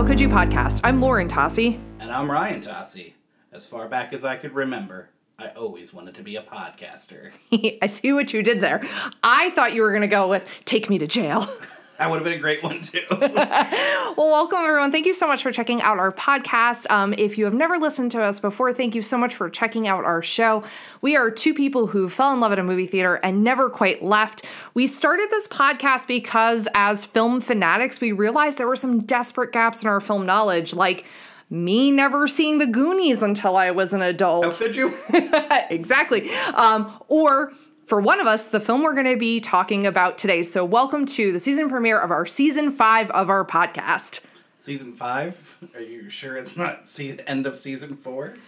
Could You podcast. I'm Lauren Tocci. And I'm Ryan Tocci. As far back as I could remember, I always wanted to be a podcaster. I see what you did there. I thought you were going to go with Take Me to Jail. That would have been a great one, too. Well, welcome, everyone. Thank you so much for checking out our podcast. If you have never listened to us before, thank you so much for checking out our show. We are two people who fell in love at a movie theater and never quite left. We started this podcast because as film fanatics, we realized there were some desperate gaps in our film knowledge, like me never seeing The Goonies until I was an adult. How could you? Exactly. Or for one of us, the film we're going to be talking about today. So welcome to the season premiere of our season 5 of our podcast. Season 5? Are you sure it's not end of season 4?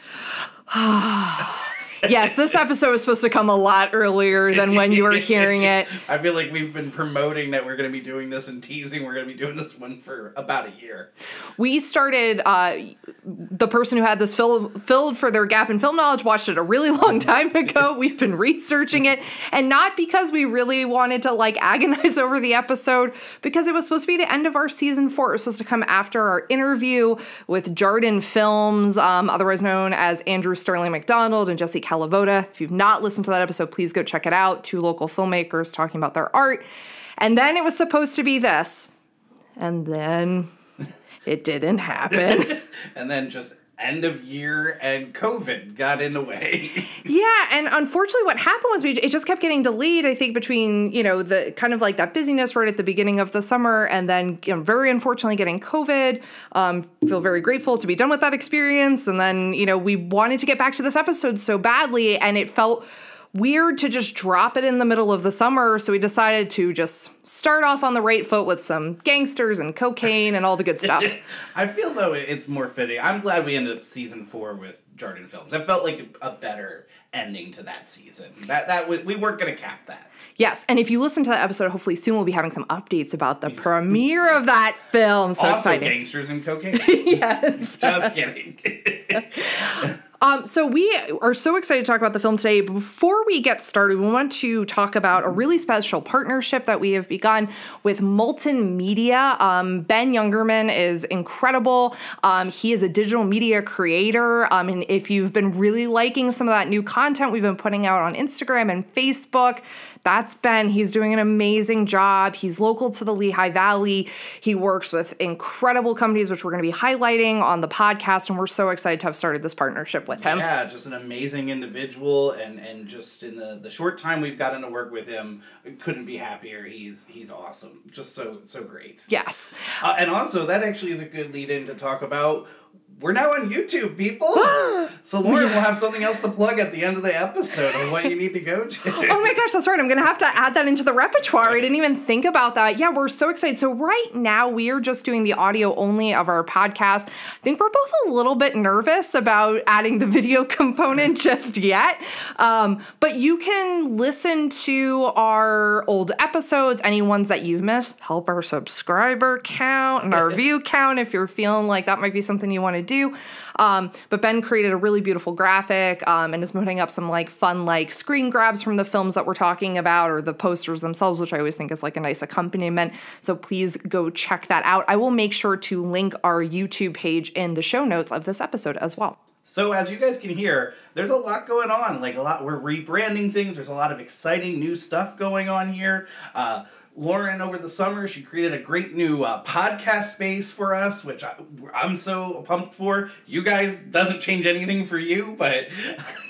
Yes, this episode was supposed to come a lot earlier than when you were hearing it. I feel like we've been promoting that we're going to be doing this and teasing we're going to be doing this one for about a year. We started, the person who had this filled for their gap in film knowledge watched it a really long time ago. We've been researching it, and not because we really wanted to agonize over the episode, because it was supposed to be the end of our season 4. It was supposed to come after our interview with Jarden Films, otherwise known as Andrew Sterling McDonald and Jesse Calavoda. If you've not listened to that episode, please go check it out. 2 local filmmakers talking about their art. And then it was supposed to be this. And then it didn't happen. And then just end of year and COVID got in the way. Yeah, and unfortunately what happened was it just kept getting delayed, I think, between, the kind of that busyness right at the beginning of the summer and then, very unfortunately getting COVID. Feel very grateful to be done with that experience. And then, we wanted to get back to this episode so badly, and it felt weird to just drop it in the middle of the summer, so we decided to just start off on the right foot with some gangsters and cocaine and all the good stuff. I feel, though, it's more fitting. I'm glad we ended up season 4 with Jarden Films. That felt like a better ending to that season. We weren't going to cap that. Yes, and if you listen to that episode, hopefully soon we'll be having some updates about the premiere of that film. So also exciting. Gangsters and cocaine. Yes. Just kidding. So we are so excited to talk about the film today. But before we get started, we want to talk about a really special partnership that we have begun with Molten Media. Ben Youngerman is incredible. He is a digital media creator. And if you've been really liking some of that new content we've been putting out on Instagram and Facebook, that's Ben. He's doing an amazing job. He's local to the Lehigh Valley. He works with incredible companies, which we're going to be highlighting on the podcast, and we're so excited to have started this partnership with him. Yeah, just an amazing individual, and just in the short time we've gotten to work with him, couldn't be happier. He's awesome. Just so great. Yes. And also, that actually is a good lead-in to talk about we're now on YouTube, people. So Lauren will have something else to plug at the end of the episode on what you need to go to. Oh my gosh, that's right. I'm going to have to add that into the repertoire. I didn't even think about that. Yeah, we're so excited. So right now we are just doing the audio only of our podcast. I think we're both a little bit nervous about adding the video component just yet. But you can listen to our old episodes, any ones that you've missed, help our subscriber count and our view count if you're feeling like that might be something you want to do. But Ben created a really beautiful graphic and is putting up some fun screen grabs from the films that we're talking about, or the posters themselves, which I always think is a nice accompaniment. So please go check that out. I will make sure to link our YouTube page in the show notes of this episode as well. So as you guys can hear, there's a lot going on. We're rebranding things. There's a lot of exciting new stuff going on here. Lauren, over the summer, she created a great new podcast space for us, which I'm so pumped for. You guys, doesn't change anything for you, but,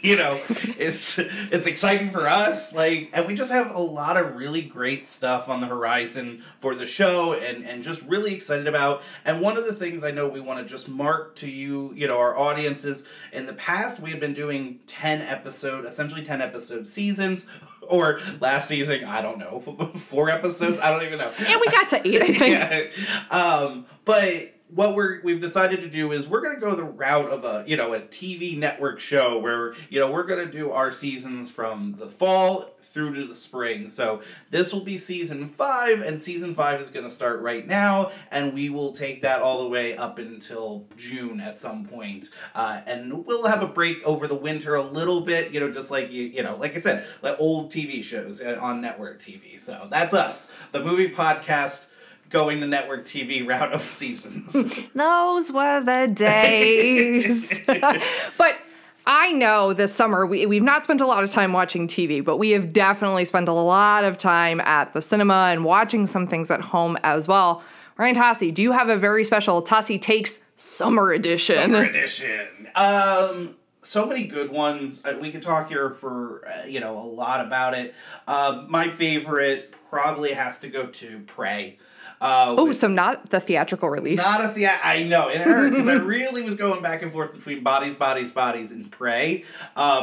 it's exciting for us. And we just have a lot of really great stuff on the horizon for the show and just really excited about. And one of the things I know we want to just mark to you, our audiences, in the past, we have been doing essentially 10 episode seasons. Or last season, I don't know, 4 episodes? I don't even know. And we got to 8, I think. Yeah. But what we've decided to do is we're going to go the route of a TV network show where, we're going to do our seasons from the fall through to the spring. So this will be season 5, and season 5 is going to start right now, and we will take that all the way up until June at some point. And we'll have a break over the winter a little bit, just like, like I said, like old TV shows on network TV. So that's us, the movie podcast, going the network TV route of seasons. Those were the days. But I know this summer we've not spent a lot of time watching TV, but we have definitely spent a lot of time at the cinema and watching some things at home as well. Ryan Tocci, do you have a very special Tocci Takes Summer Edition? Summer Edition. So many good ones. We could talk here for, a lot about it. My favorite probably has to go to Prey. So not the theatrical release. Not I know. It hurt because I really was going back and forth between Bodies, and Prey.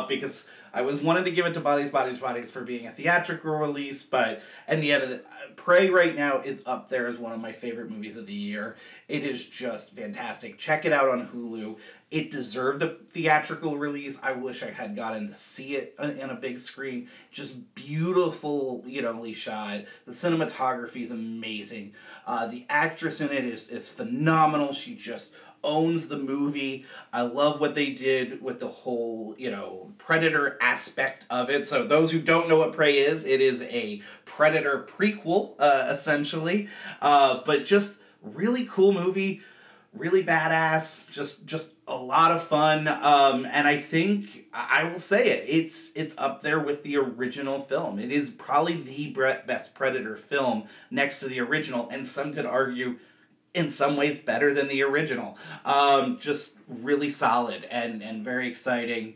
Because I was wanting to give it to Bodies for being a theatrical release, but in the end, Prey right now is up there as one of my favorite movies of the year. It is just fantastic. Check it out on Hulu. It deserved a theatrical release. I wish I had gotten to see it in a big screen. Just beautifully shot. The cinematography is amazing. The actress in it is phenomenal. She just owns the movie. I love what they did with the whole, Predator aspect of it. So those who don't know what Prey is, it is a Predator prequel, essentially. But just really cool movie. Really badass, just a lot of fun, and I think I will say it's up there with the original film. It is probably the best Predator film next to the original, and some could argue in some ways better than the original. Just really solid and very exciting.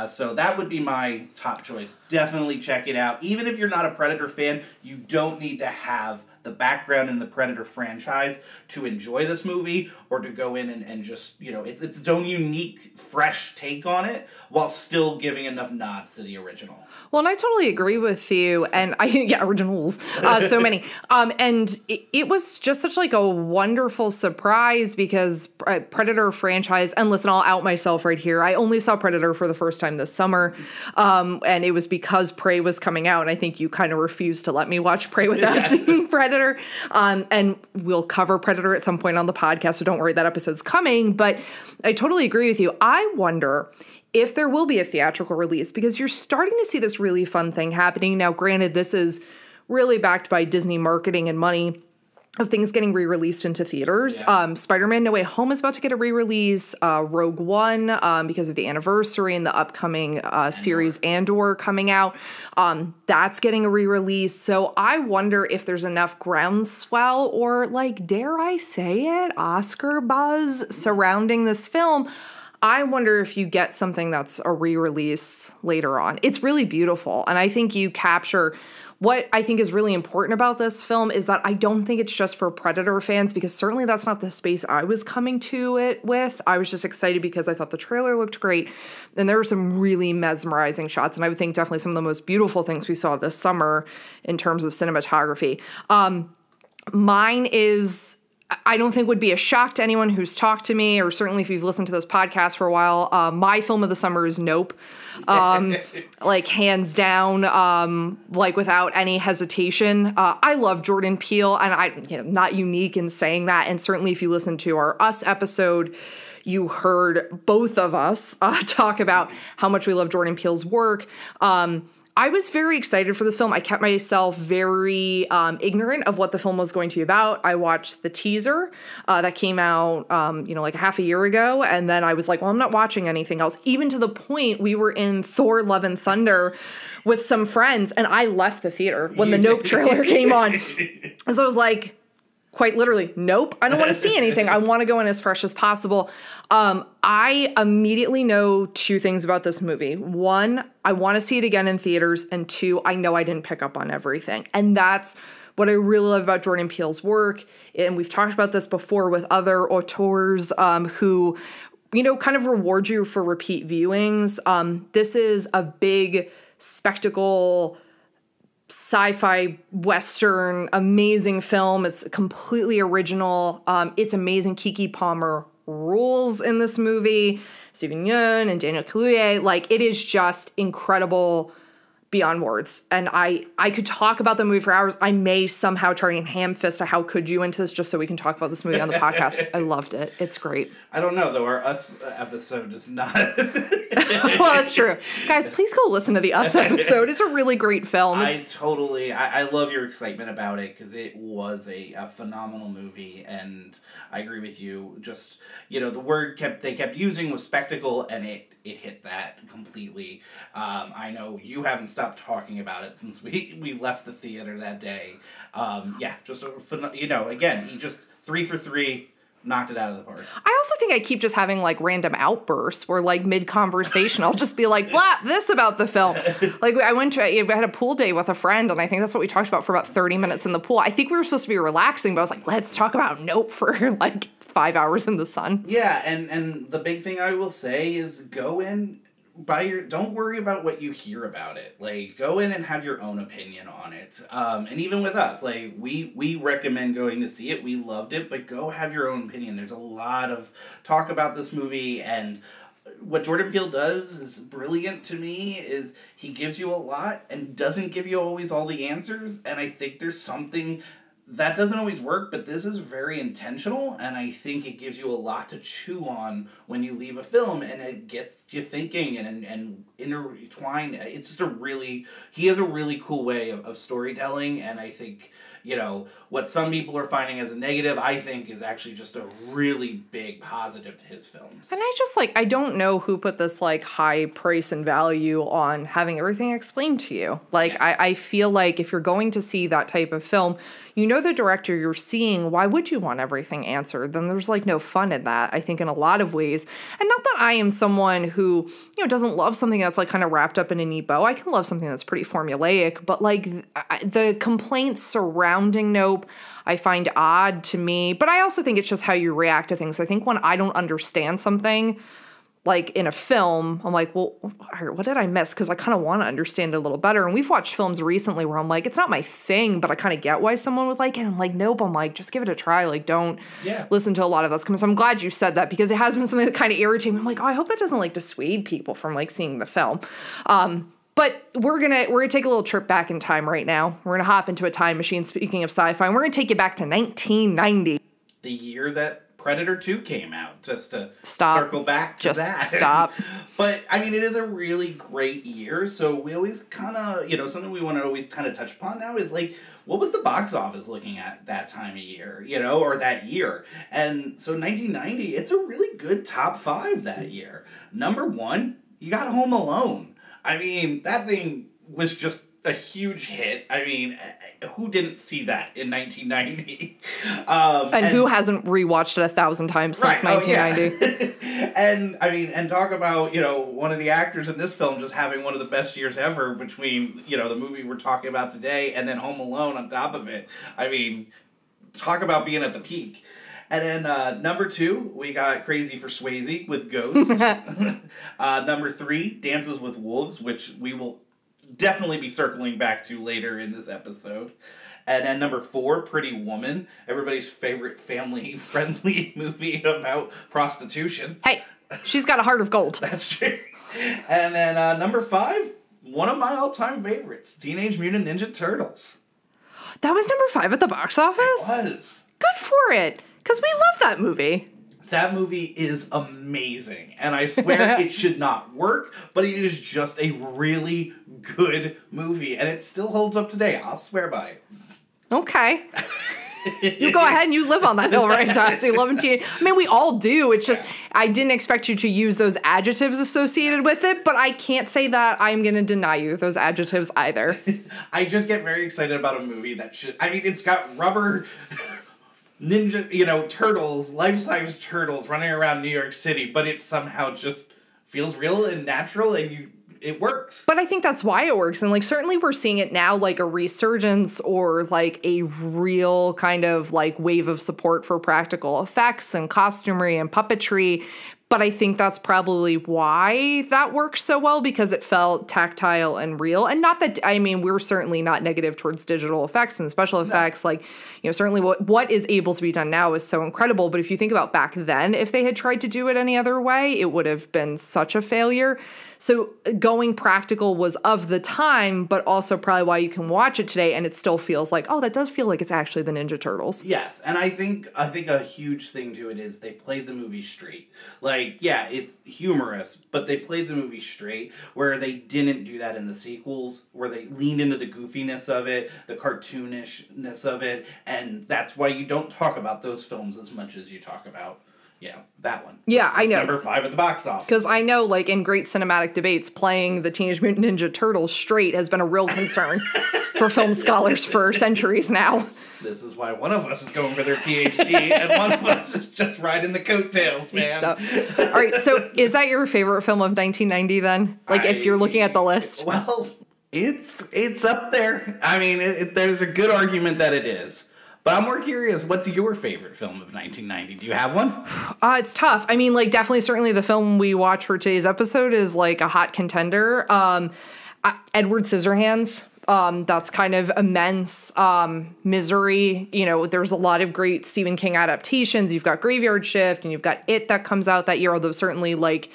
So that would be my top choice. Definitely check it out. Even if you're not a Predator fan, you don't need to have the background in the Predator franchise to enjoy this movie or to go in and just, it's its own unique, fresh take on it while still giving enough nods to the original. Well, and I totally agree with you. And originals, so many. And it was just such like a wonderful surprise because Predator franchise, and listen, I'll out myself right here. I only saw Predator for the first time this summer. And it was because Prey was coming out. And I think you kind of refused to let me watch Prey without seeing Predator. And we'll cover Predator at some point on the podcast. So don't worry, that episode's coming. But I totally agree with you. I wonder if there will be a theatrical release, because you're starting to see this really fun thing happening. Now, granted, this is really backed by Disney marketing and money of things getting re-released into theaters. Yeah. Spider-Man No Way Home is about to get a re-release. Rogue One, because of the anniversary and the upcoming series Andor coming out, that's getting a re-release. So I wonder if there's enough groundswell or, dare I say it, Oscar buzz surrounding this film. I wonder if you get something that's a re-release later on. It's really beautiful, and I think you capture what I think is really important about this film is that I don't think it's just for Predator fans, because certainly that's not the space I was coming to it with. I was just excited because I thought the trailer looked great, and there were some really mesmerizing shots, and I would think definitely some of the most beautiful things we saw this summer in terms of cinematography. Mine is, I don't think would be a shock to anyone who's talked to me, or certainly if you've listened to this podcast for a while. My film of the summer is Nope. Hands down, without any hesitation. I love Jordan Peele, and I'm not unique in saying that. And certainly if you listen to our Us episode, you heard both of us talk about how much we love Jordan Peele's work. I was very excited for this film. I kept myself very ignorant of what the film was going to be about. I watched the teaser that came out, half a year ago. And then I was like, well, I'm not watching anything else. Even to the point we were in Thor Love and Thunder with some friends. And I left the theater when the Nope trailer came on. And so I was like, quite literally, nope, I don't want to see anything. I want to go in as fresh as possible. I immediately know two things about this movie. One, I want to see it again in theaters. And two, I know I didn't pick up on everything. And that's what I really love about Jordan Peele's work. And we've talked about this before with other auteurs who, kind of reward you for repeat viewings. This is a big spectacle, sci-fi Western, amazing film. It's completely original. It's amazing. Keke Palmer rules in this movie. Steven Yeun and Daniel Kaluuya. It is just incredible beyond words. And I could talk about the movie for hours. I may somehow try and ham fist a how could you into this just so we can talk about this movie on the podcast. I loved it. It's great. I don't know, though. Our Us episode is not. Well, that's true. Guys, please go listen to the Us episode. It's a really great film. I love your excitement about it because it was a phenomenal movie, and I agree with you. Just, the word they kept using was spectacle, and it hit that completely. I know you haven't stopped talking about it since we left the theater that day. Just again, he just 3 for 3. Knocked it out of the park. I also think I keep just having like random outbursts where like mid-conversation I'll just be like, blap this about the film. Like I had a pool day with a friend, and I think that's what we talked about for about 30 minutes in the pool. I think we were supposed to be relaxing, but I was like, let's talk about Nope for like 5 hours in the sun. Yeah, and the big thing I will say is go in don't worry about what you hear about it. Like, go in and have your own opinion on it. And even with us, like, we recommend going to see it. We loved it, but go have your own opinion. There's a lot of talk about this movie, and what Jordan Peele does is brilliant to me, is he gives you a lot and doesn't give you always all the answers, and I think there's something that doesn't always work, but this is very intentional, and I think it gives you a lot to chew on when you leave a film, and it gets you thinking and intertwined. It's just he has a really cool way of storytelling, and I think, what some people are finding as a negative, I think is actually just a really big positive to his films. And I don't know who put this like high price and value on having everything explained to you. Like, yeah. I feel like if you're going to see that type of film, the director you're seeing, why would you want everything answered? Then there's like no fun in that, I think, in a lot of ways. And not that I am someone who, doesn't love something that's like kind of wrapped up in a neat bow. I can love something that's pretty formulaic, but like the complaints surrounding Nope, I find odd to me. But I also think it's just how you react to things. I think when I don't understand something, like in a film, I'm like, well, what did I miss? Because I kind of want to understand it a little better. And we've watched films recently where I'm like, it's not my thing, but I kind of get why someone would like it. And I'm like, nope. I'm like, just give it a try. Like, don't listen to a lot of us. So I'm glad you said that, because it has been something that kind of irritates me. I'm like, oh, I hope that doesn't like dissuade people from like seeing the film. But we're gonna take a little trip back in time right now. We're gonna hop into a time machine. Speaking of sci-fi, and we're gonna take you back to 1990, the year that Predator 2 came out, just to circle back to that. Just stop. But, I mean, it is a really great year, so we always kind of, something we want to always kind of touch upon now is, like, what was the box office looking at that time of year, or that year? And so 1990, it's a really good top 5 that year. Number 1, you got Home Alone. I mean, that thing was just a huge hit. I mean, who didn't see that in 1990? And who hasn't rewatched it 1,000 times since 1990? Yeah. and talk about, one of the actors in this film just having one of the best years ever between, the movie we're talking about today and then Home Alone on top of it. I mean, talk about being at the peak. And then number 2, we got Crazy for Swayze with Ghost. Number 3, Dances with Wolves, which we will definitely be circling back to later in this episode. And then number 4, Pretty Woman, everybody's favorite family-friendly movie about prostitution. Hey, she's got a heart of gold. That's true. And then number 5, one of my all-time favorites, Teenage Mutant Ninja Turtles. That was number 5 at the box office? It was. Good for it. Because we love that movie. That movie is amazing. And I swear it should not work, but it is just a really good movie. And it still holds up today. I'll swear by it. Okay. You go ahead and you live on that hill, right, Darcy? Love and teen. I mean, we all do. It's just, I didn't expect you to use those adjectives associated with it, but I can't say that I'm going to deny you those adjectives either. I just get very excited about a movie that it's got rubber ninja, turtles, life-size turtles running around New York City, but it somehow just feels real and natural, and it works. But I think that's why it works. And, like, certainly we're seeing it now, like, a resurgence or, like, a real kind of, like, wave of support for practical effects and costumery and puppetry. But I think that's probably why that works so well, because it felt tactile and real. And not that, I mean, we're certainly not negative towards digital effects and special effects. Like, you know, certainly what is able to be done now is so incredible. But if you think about back then, if they had tried to do it any other way, it would have been such a failure. So going practical was of the time, but also probably why you can watch it today and it still feels like, oh, that does feel like it's actually the Ninja Turtles. Yes, and I think a huge thing to it is they played the movie straight. Like, yeah, it's humorous, but they played the movie straight, where they didn't do that in the sequels, where they leaned into the goofiness of it, the cartoonishness of it, and that's why you don't talk about those films as much as you talk about, you know, that one. Yeah, I know. Number 5 at the box office. Because I know, like, in great cinematic debates, playing the Teenage Mutant Ninja Turtles straight has been a real concern for film scholars for centuries now. This is why one of us is going for their PhD and one of us is just riding the coattails, man. All right, so is that your favorite film of 1990 then? Like, if you're looking at the list? Well, it's up there. I mean, there's a good argument that it is. But I'm more curious, what's your favorite film of 1990? Do you have one? It's tough. I mean, like, definitely, certainly the film we watch for today's episode is, like, a hot contender. Edward Scissorhands. That's kind of immense. Misery. You know, there's a lot of great Stephen King adaptations. You've got Graveyard Shift, and you've got It that comes out that year, although certainly, like,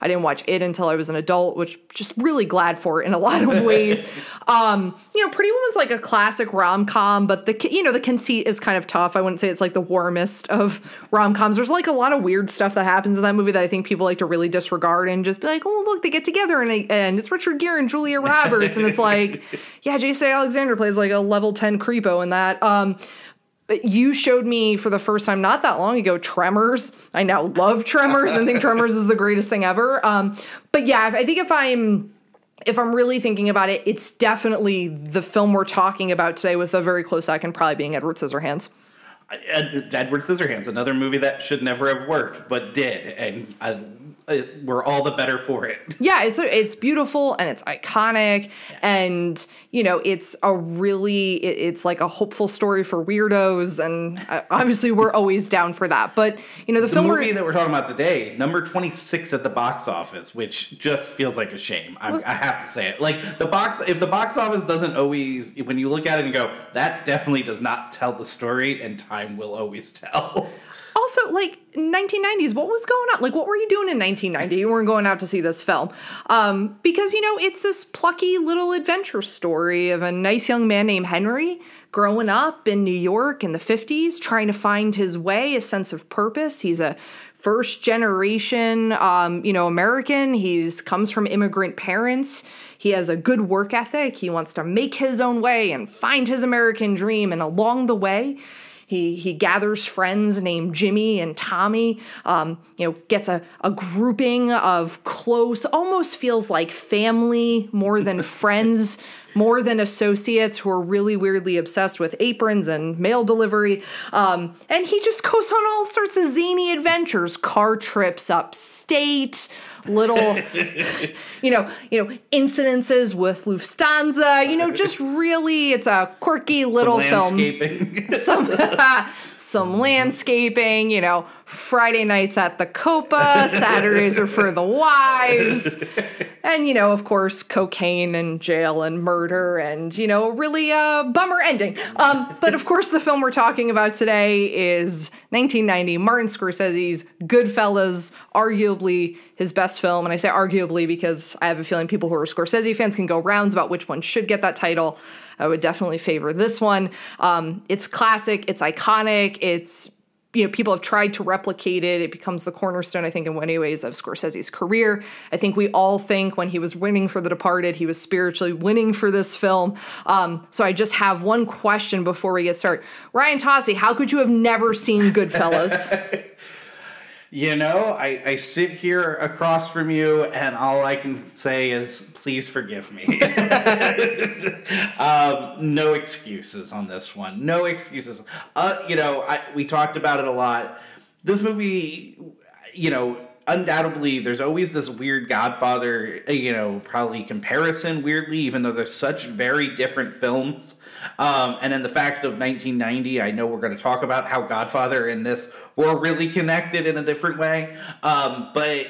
I didn't watch It until I was an adult, which just really glad for in a lot of ways. You know, Pretty Woman's like a classic rom-com, but the conceit is kind of tough. I wouldn't say it's like the warmest of rom-coms. There's like a lot of weird stuff that happens in that movie that I think people like to really disregard and just be like, oh, look, they get together and it's Richard Gere and Julia Roberts. And it's like, yeah, J.C. Alexander plays like a level 10 creepo in that. But you showed me for the first time not that long ago Tremors. I now love Tremors and think Tremors is the greatest thing ever. But yeah, I think if I'm really thinking about it, it's definitely the film we're talking about today, with a very close second probably being Edward Scissorhands. Edward Scissorhands, another movie that should never have worked, but did, and we're all the better for it. Yeah, it's beautiful and it's iconic, and you know, it's it's like a hopeful story for weirdos, and obviously we're always down for that. But you know, the movie that we're talking about today, number 26 at the box office, which just feels like a shame. I have to say it. Like if the box office doesn't always, when you look at it and go, that definitely does not tell the story, and time will always tell. Also, like, 1990s, what was going on? Like, what were you doing in 1990? You weren't going out to see this film. Because, you know, it's this plucky little adventure story of a nice young man named Henry growing up in New York in the 50s, trying to find his way, a sense of purpose. He's a first generation, American. He's comes from immigrant parents. He has a good work ethic. He wants to make his own way and find his American dream. And along the way, he gathers friends named Jimmy and Tommy, gets a grouping of close, almost feels like family more than friends, more than associates, who are really weirdly obsessed with aprons and mail delivery. And he just goes on all sorts of zany adventures, car trips upstate, little, incidences with Lufthansa, just really, it's a quirky little film. Some landscaping, Friday nights at the Copa, Saturdays are for the wives, and, of course, cocaine and jail and murder and, really a bummer ending. But of course, the film we're talking about today is 1990, Martin Scorsese's Goodfellas, arguably his best film. And I say arguably because I have a feeling people who are Scorsese fans can go rounds about which one should get that title. I would definitely favor this one. It's classic. It's iconic. It's, people have tried to replicate it. It becomes the cornerstone, I think, in many ways of Scorsese's career. I think we all think when he was winning for The Departed, he was spiritually winning for this film. So I just have one question before we get started. Ryan Tocci, how could you have never seen Goodfellas? I sit here across from you, and all I can say is, please forgive me. No excuses on this one. No we talked about it a lot. This movie, undoubtedly, there's always this weird Godfather, probably comparison, weirdly, even though they're such very different films. And in the fact of 1990, I know we're going to talk about how Godfather and this were really connected in a different way. But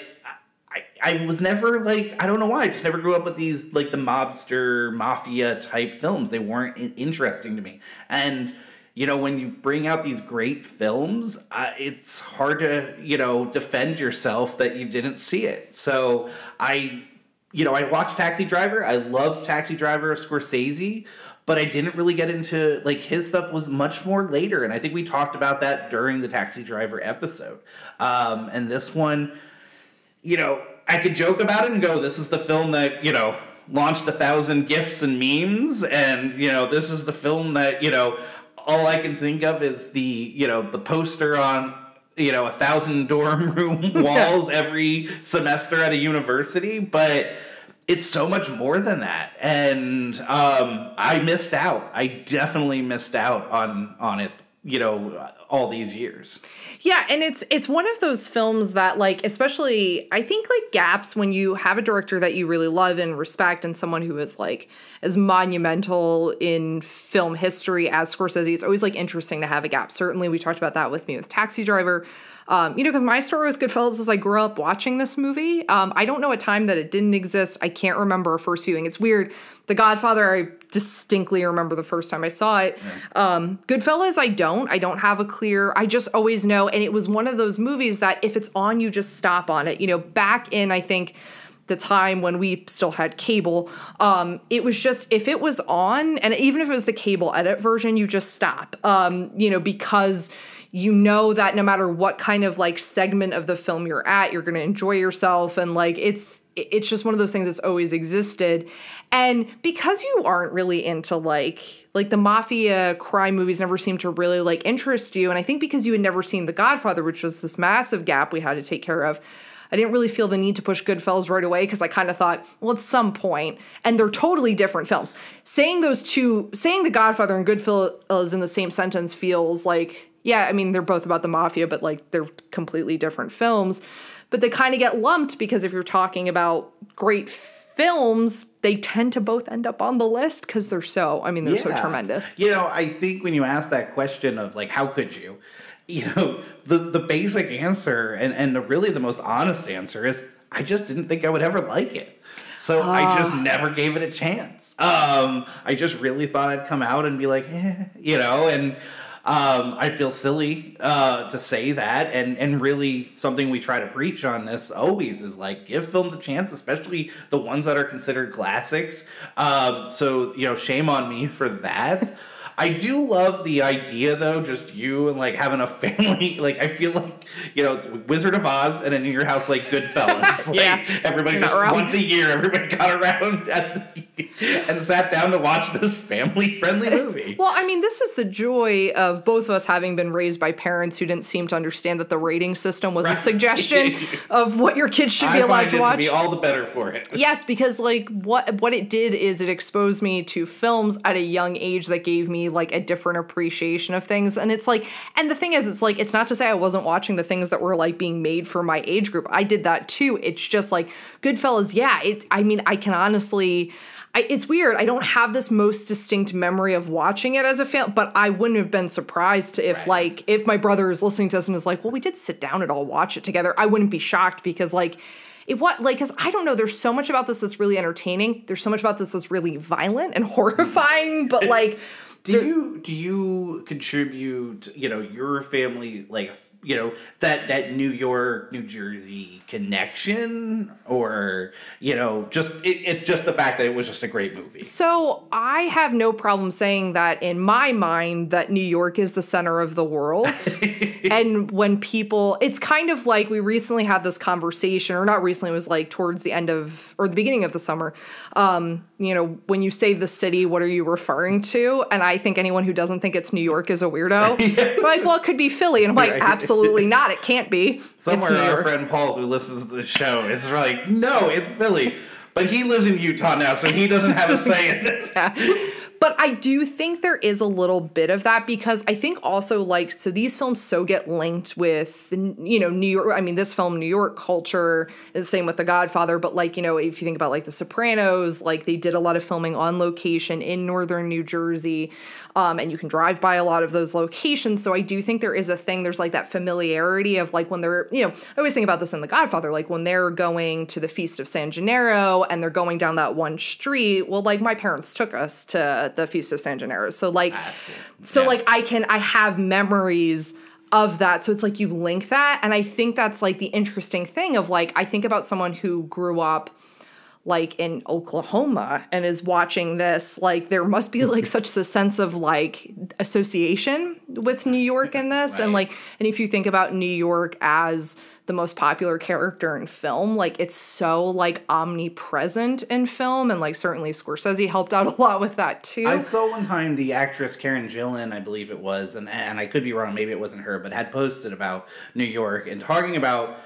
I was never, I don't know why, I just never grew up with these, the mobster, mafia type films. They weren't interesting to me. And when you bring out these great films, it's hard to, defend yourself that you didn't see it. So I watched Taxi Driver. I loved Taxi Driver of Scorsese, but I didn't really get into, his stuff was much more later. And I think we talked about that during the Taxi Driver episode. And this one, I could joke about it and go, this is the film that, launched 1,000 GIFs and memes. And, this is the film that, all I can think of is the poster on, 1,000 dorm room walls every semester at a university. But it's so much more than that. And I missed out. I definitely missed out on it, all these years. Yeah, and it's one of those films that, especially, I think, gaps when you have a director that you really love and respect and someone who is, as monumental in film history as Scorsese. It's always, interesting to have a gap. Certainly, we talked about that with me with Taxi Driver. Because my story with Goodfellas is I grew up watching this movie. I don't know a time that it didn't exist. I can't remember a first viewing. It's weird. The Godfather, I distinctly remember the first time I saw it. Goodfellas, I don't have a clear, I just always know. And it was one of those movies that if it's on, you just stop on it. Back in, I think, the time when we still had cable, it was just, if it was on, and even if it was the cable edit version, you just stop, because that no matter what kind of segment of the film you're at, you're going to enjoy yourself. And it's just one of those things that's always existed. And because you aren't really into the mafia crime movies never seemed to really interest you. And I think because you had never seen The Godfather, which was this massive gap we had to take care of, I didn't really feel the need to push Goodfellas right away because I kind of thought, well, at some point, and they're totally different films. Saying The Godfather and Goodfellas in the same sentence feels yeah, I mean, they're both about the mafia, but they're completely different films. But they kind of get lumped because if you're talking about great films, they tend to both end up on the list because they're so tremendous. I think when you ask that question of how could you, the basic answer and really the most honest answer is I just didn't think I would ever like it. So I just never gave it a chance. I just really thought I'd come out and be and I feel silly to say that, and really something we try to preach on this always is give films a chance, especially the ones that are considered classics. So shame on me for that. I do love the idea, though, just you and, having a family. I feel it's Wizard of Oz, and then in your house, Goodfellas. Yeah. Everybody just, once a year, everybody got around and sat down to watch this family-friendly movie. Well, I mean, this is the joy of both of us having been raised by parents who didn't seem to understand that the rating system was a suggestion of what your kids should be allowed to watch. I find it to be all the better for it. Yes, because, what it did is it exposed me to films at a young age that gave me a different appreciation of things. And it's and the thing is, it's not to say I wasn't watching the things that were being made for my age group. I did that too. It's just Goodfellas. Yeah. I can honestly, it's weird. I don't have this most distinct memory of watching it as a film, but I wouldn't have been surprised if if my brother is listening to this and is well, we did sit down and all watch it together. I wouldn't be shocked because because I don't know, there's so much about this that's really entertaining. There's so much about this that's really violent and horrifying, but Do you contribute, your family, that New York, New Jersey connection, or just just the fact that it was just a great movie? So I have no problem saying that in my mind that New York is the center of the world. And when people, it's kind of we recently had this conversation, or not recently, it was towards the end of, or the beginning of the summer. When you say the city, what are you referring to? And I think anyone who doesn't think it's New York is a weirdo. Well, it could be Philly. And I'm absolutely not. It can't be. Somewhere our friend Paul, who listens to the show, is no, it's Philly. But he lives in Utah now, so he doesn't have a say in this. Yeah. But I do think there is a little bit of that because I think also like, so these films so get linked with, you know, New York. I mean, this film, New York culture is the same with The Godfather. But like, you know, if you think about like The Sopranos, like they did a lot of filming on location in northern New Jersey. And you can drive by a lot of those locations. So I do think there is a thing, there's like that familiarity of like when they're, you know, I always think about this in The Godfather, like when they're going to the Feast of San Gennaro and they're going down that one street. Well, like my parents took us to the Feast of San Gennaro. So like, like I have memories of that. So it's like you link that. And I think that's like the interesting thing of like, I think about someone who grew up like in Oklahoma and is watching this, like there must be like such a sense of like association with New York in this. Right. And like, and if you think about New York as the most popular character in film, like it's so like omnipresent in film, and like certainly Scorsese helped out a lot with that too. I saw one time the actress Karen Gillan, I believe it was, and I could be wrong, maybe it wasn't her, but had posted about New York and talking about,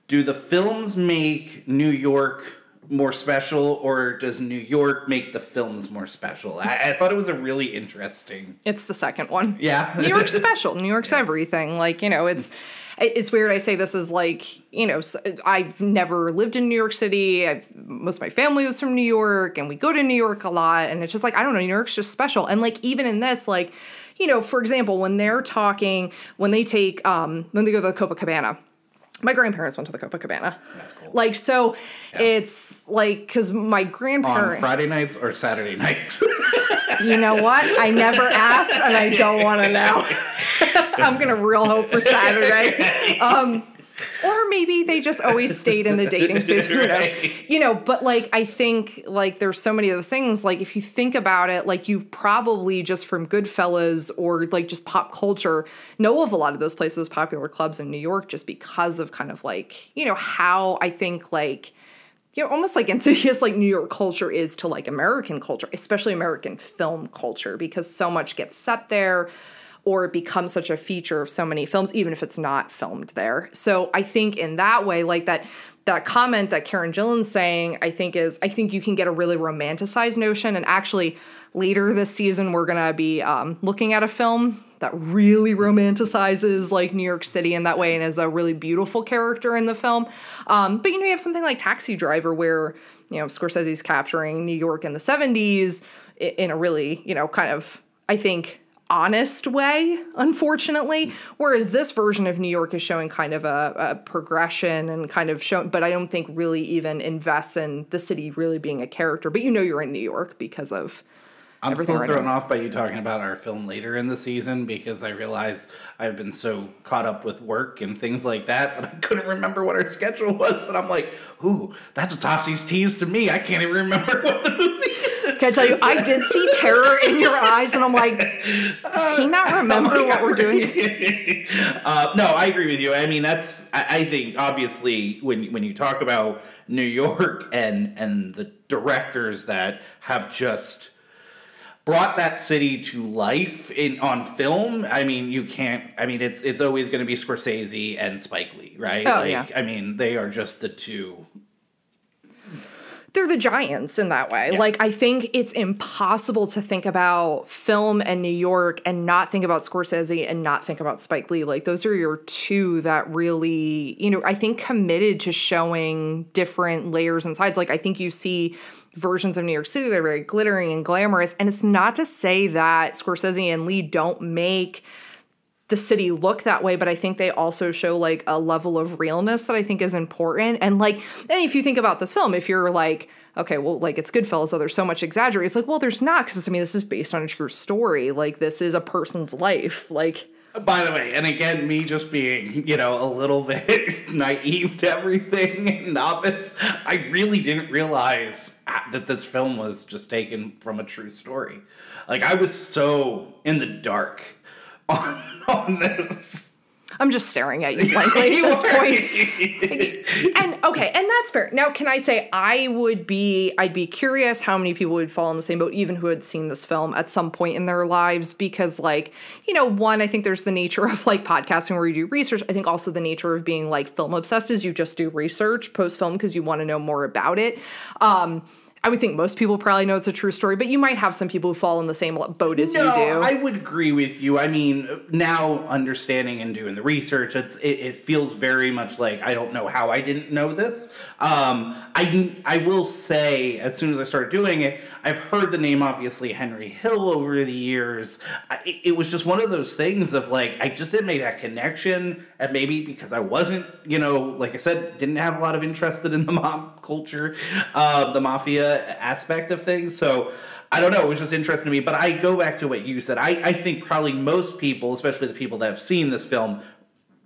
do the films make New York more special, or does New York make the films more special? I thought it was a really interesting. It's the second one. Yeah. New York's special. New York's everything. Like, you know, it's weird. I say this is like, you know, I've never lived in New York City. Most of my family was from New York, and we go to New York a lot. And it's just like, I don't know, New York's just special. And like, even in this, like, you know, for example, when they're talking, when they take, when they go to the Copacabana, my grandparents went to the Copacabana. That's cool. Like, so it's like, because my grandparents... On Friday nights or Saturday nights? You know what? I never asked, and I don't want to know. I'm going to real hope for Saturday. Or maybe they just always stayed in the dating space. Who knows? Right. You know, but like, I think like there's so many of those things. Like if you think about it, like you've probably just from Goodfellas or like just pop culture know of a lot of those places, popular clubs in New York, just because of kind of like, you know, how I think like, you know, almost like insidious like New York culture is to like American culture, especially American film culture, because so much gets set there, or it becomes such a feature of so many films, even if it's not filmed there. So I think in that way, like that comment that Karen Gillan's saying, I think you can get a really romanticized notion. And actually later this season, we're going to be looking at a film that really romanticizes like New York City in that way and is a really beautiful character in the film. But, you know, you have something like Taxi Driver where, you know, Scorsese's capturing New York in the 70s in a really, you know, kind of, I think, honest way, unfortunately, whereas this version of New York is showing kind of a progression and kind of shown, but I don't think really even invests in the city really being a character. But you know you're in New York because of I'm still thrown off by you talking about our film later in the season, because I realize I've been so caught up with work and things like that I couldn't remember what our schedule was. And I'm like, ooh, that's a Tossi's tease to me. I can't even remember what the movie is. Can I tell you, I did see terror in your eyes, and I'm like, does he not remember what we're doing? No, I agree with you. I mean, I think, obviously, when you talk about New York and the directors that have just brought that city to life on film, I mean, it's always going to be Scorsese and Spike Lee, right? Oh, yeah. I mean, they are just the two. They're the giants in that way. Yeah. Like, I think it's impossible to think about film and New York and not think about Scorsese and not think about Spike Lee. Like, those are your two that really, you know, I think committed to showing different layers and sides. Like, I think you see versions of New York City that are very glittering and glamorous. And it's not to say that Scorsese and Lee don't make the city look that way, but I think they also show like a level of realness that I think is important. And like, and if you think about this film, if you're like, okay, well, like it's Goodfellas, so there's so much exaggeration. It's like, well, there's not, because I mean, this is based on a true story. Like, this is a person's life. Like, by the way, and again, me just being, you know, a little bit naive to everything and novice, I really didn't realize that this film was just taken from a true story. Like, I was so in the dark on this. I'm just staring at you blankly at this point. And okay, and that's fair. Now, can I say I'd be curious how many people would fall in the same boat, even who had seen this film at some point in their lives, because like, you know, one, I think there's the nature of like podcasting where you do research. I think also the nature of being like film obsessed is you just do research post film because you want to know more about it. I would think most people probably know it's a true story, but you might have some people who fall in the same boat as you do. I would agree with you. I mean, now understanding and doing the research, it feels very much like I don't know how I didn't know this. I will say, as soon as I started doing it, I've heard the name, obviously, Henry Hill over the years. It was just one of those things of, like, I just didn't make that connection, and maybe because I wasn't, like I said, didn't have a lot of interest in the mob culture, the mafia aspect of things, so I don't know, it was just interesting to me. But I go back to what you said. I think probably most people, especially the people that have seen this film,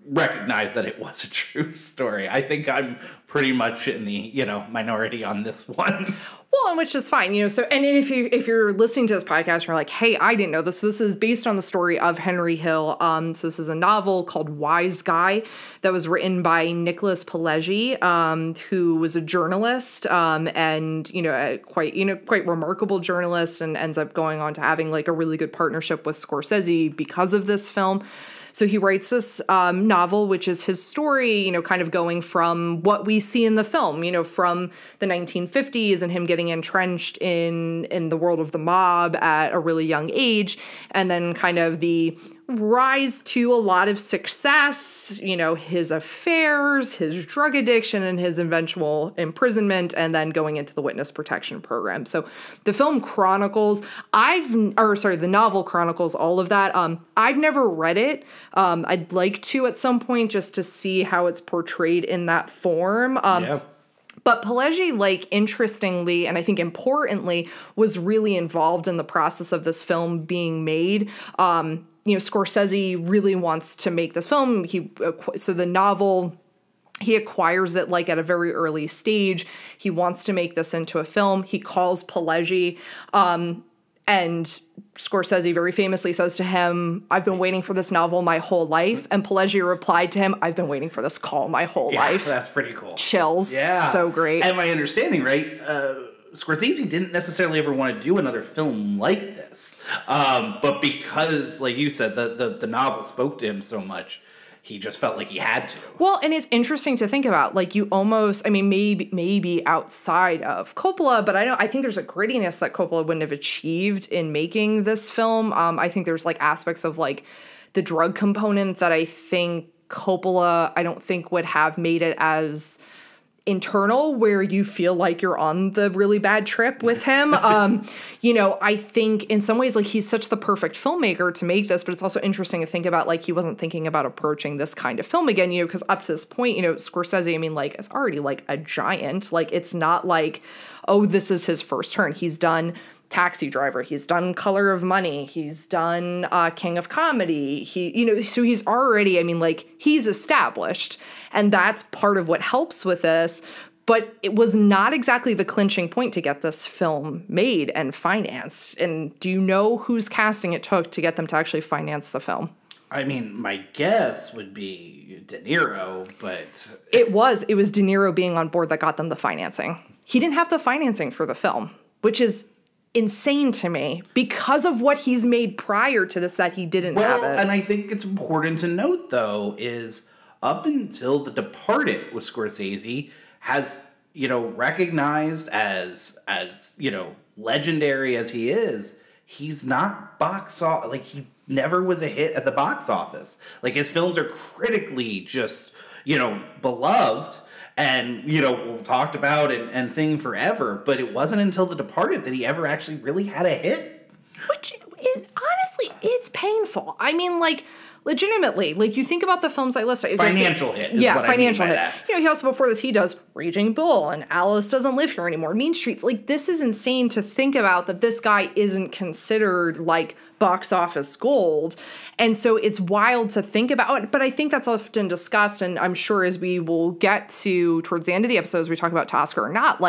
recognize that it was a true story. I think I'm pretty much in the, minority on this one. Well, and which is fine, so, and if you're listening to this podcast, you're like, hey, I didn't know this. This is based on the story of Henry Hill. So this is a novel called Wise Guy that was written by Nicholas Pileggi, who was a journalist, and, a quite remarkable journalist, and ends up going on to having like a really good partnership with Scorsese because of this film. So he writes this novel, which is his story, kind of going from what we see in the film, from the 1950s and him getting entrenched in the world of the mob at a really young age, and then kind of the rise to a lot of success, his affairs, his drug addiction, and his eventual imprisonment, and then going into the witness protection program. So the film chronicles, the novel chronicles all of that. I've never read it. I'd like to at some point just to see how it's portrayed in that form. Yeah. But Pileggi, interestingly, and I think importantly, was really involved in the process of this film being made. Scorsese really wants to make this film. So the novel, he acquires it at a very early stage. He wants to make this into a film. He calls Pileggi, and Scorsese very famously says to him, I've been waiting for this novel my whole life. And Pileggi replied to him, I've been waiting for this call my whole life. That's pretty cool. Chills. Yeah. So great. And my understanding, right, Scorsese didn't necessarily ever want to do another film like this. But because, like you said, the novel spoke to him so much, he just felt like he had to. Well, and it's interesting to think about, you almost, maybe outside of Coppola, but I think there's a grittiness that Coppola wouldn't have achieved in making this film. I think there's aspects of the drug component that I think Coppola, I don't think would have made it as internal, where you feel like you're on the really bad trip with him. I think in some ways, he's such the perfect filmmaker to make this, but it's also interesting to think about, he wasn't thinking about approaching this kind of film again, because up to this point, Scorsese, is already a giant. It's not oh, this is his first turn. He's done Taxi Driver, he's done Color of Money, he's done King of Comedy, so he's already, he's established, and that's part of what helps with this, but it was not exactly the clinching point to get this film made and financed. And do you know whose casting it took to get them to actually finance the film? My guess would be De Niro, but... It was De Niro being on board that got them the financing. He didn't have the financing for the film, which is insane to me because of what he's made prior to this that he didn't have it. And I think it's important to note, though, is up until The Departed with Scorsese has, recognized as legendary as he is, he's not box office, he never was a hit at the box office. His films are critically just, beloved, and, talked about and thing forever. But it wasn't until The Departed that he ever actually really had a hit. Which is, honestly, it's painful. Legitimately, you think about the films I listed. Financial hit is what financial I mean by hit. that. He also, before this, he does Raging Bull and Alice Doesn't Live Here Anymore, Mean Streets. This is insane to think about that this guy isn't considered, box office gold. And so it's wild to think about, but I think that's often discussed, and I'm sure as we will get to towards the end of the episode, as we talk about Oscar or not,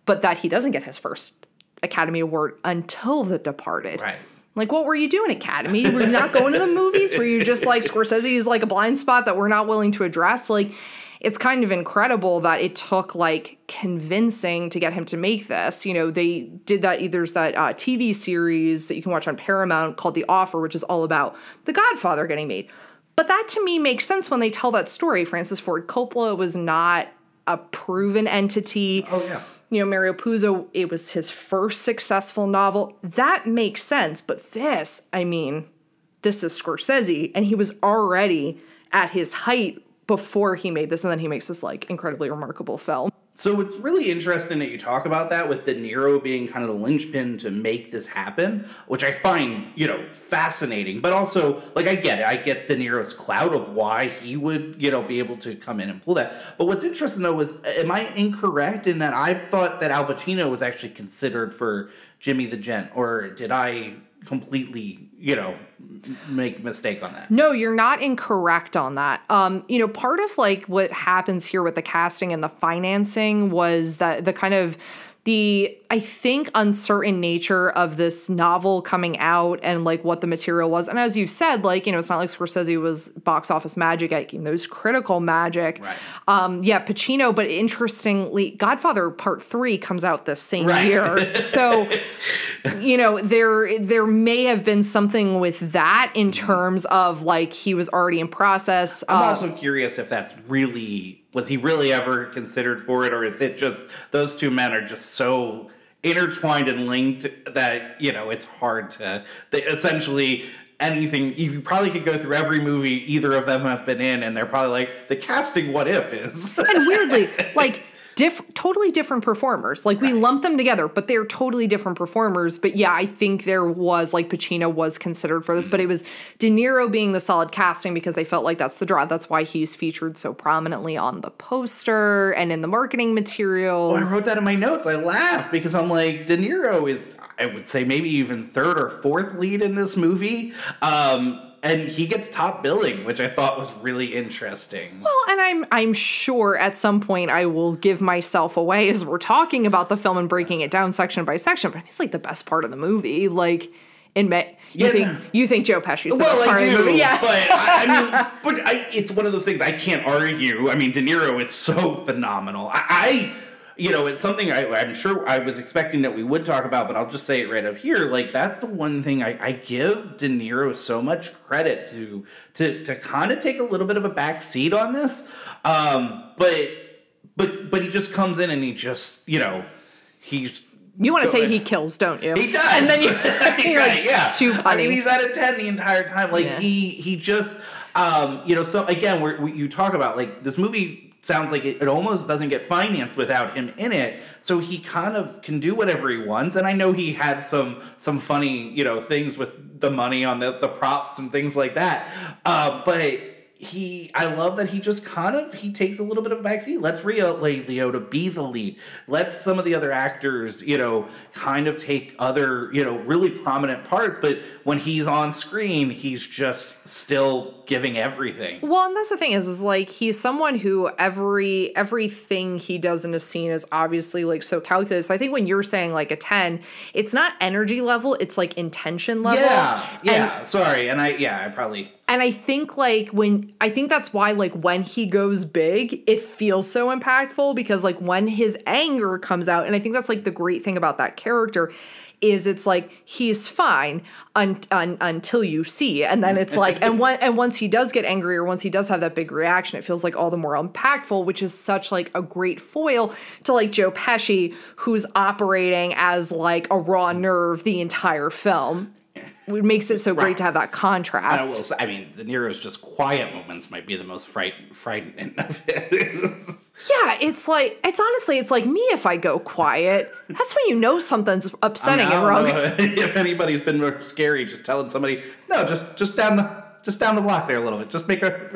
but that he doesn't get his first Academy Award until The Departed. Right. What were you doing, Academy? Were you not going to the movies? Were you just Scorsese's a blind spot that we're not willing to address? It's kind of incredible that it took convincing to get him to make this. They did that. There's that TV series that you can watch on Paramount called The Offer, which is all about The Godfather getting made. But that to me makes sense when they tell that story. Francis Ford Coppola was not a proven entity. Oh, yeah. Mario Puzo, it was his first successful novel. That makes sense. But this is Scorsese, and he was already at his height before he made this, and then he makes this like incredibly remarkable film. So it's really interesting that you talk about that, with De Niro being kind of the linchpin to make this happen, which I find, fascinating. But also, like, I get it. I get De Niro's clout of why he would, be able to come in and pull that. But what's interesting, though, is, am I incorrect in that I thought that Al Pacino was actually considered for Jimmy the Gent? Or did I completely, make a mistake on that? No, you're not incorrect on that. Part of like what happens here with the casting and the financing was that the kind of I think, uncertain nature of this novel coming out and like what the material was. And as you've said, like, it's not like Scorsese was box office magic at those critical magic. Right. Pacino, but interestingly, Godfather Part 3 comes out this same year. So, there may have been something with that in terms of like he was already in process. I'm also curious if that's really, was he really ever considered for it, or is it just those two men are just so intertwined and linked that, it's hard to, essentially anything, you probably could go through every movie either of them have been in, and they're probably like, the casting what if is. And weirdly, like, totally different performers. Like, we lump them together, but they're totally different performers. But yeah, I think there was, like, Pacino was considered for this, but it was De Niro being the solid casting because they felt like that's the draw. That's why he's featured so prominently on the poster and in the marketing materials. Oh, I wrote that in my notes. I laughed because I'm like, De Niro is, I would say, maybe even third or fourth lead in this movie. And he gets top billing, which I thought was really interesting. Well, and I'm sure at some point I will give myself away as we're talking about the film and breaking it down section by section. But he's like the best part of the movie. Like, you think Joe Pesci's the best part of the movie? Yeah, but it's one of those things I can't argue. I mean, De Niro is so phenomenal. It's something I'm sure I was expecting that we would talk about, but I'll just say it right up here. Like, that's the one thing I give De Niro so much credit to kind of take a little bit of a back seat on this. But he just comes in and he just, he's... You want to say he kills, don't you? He does. And then you're like, yeah. too punny. I mean, he's at a 10 the entire time. Like, he just, so again, you talk about, like, this movie sounds like it almost doesn't get financed without him in it. So he kind of can do whatever he wants. And I know he had some funny, things with the money on the props and things like that. But I love that he just he takes a little bit of a backseat. Let's Ray Liotta be the lead. Let some of the other actors, kind of take other, really prominent parts. But when he's on screen, he's just still giving everything. Well, and that's the thing is like he's someone who everything he does in a scene is obviously like so calculated. So I think when you're saying like a 10, it's not energy level, it's like intention level. Yeah. Sorry. And I probably... And I think like I think that's why like when he goes big, it feels so impactful because like when his anger comes out, and I think that's like the great thing about that character is it's like he's fine until you see, and then it's like and once he does get angry or once he does have that big reaction, it feels like all the more impactful, which is such like a great foil to like Joe Pesci, who's operating as like a raw nerve the entire film. It makes it so great to have that contrast. I mean, De Niro's just quiet moments might be the most frightening of it. Yeah, it's like me if I go quiet. That's when you know something's upsetting and wrong. If anybody's been more scary, just telling somebody, no, just down the block there a little bit. Just make a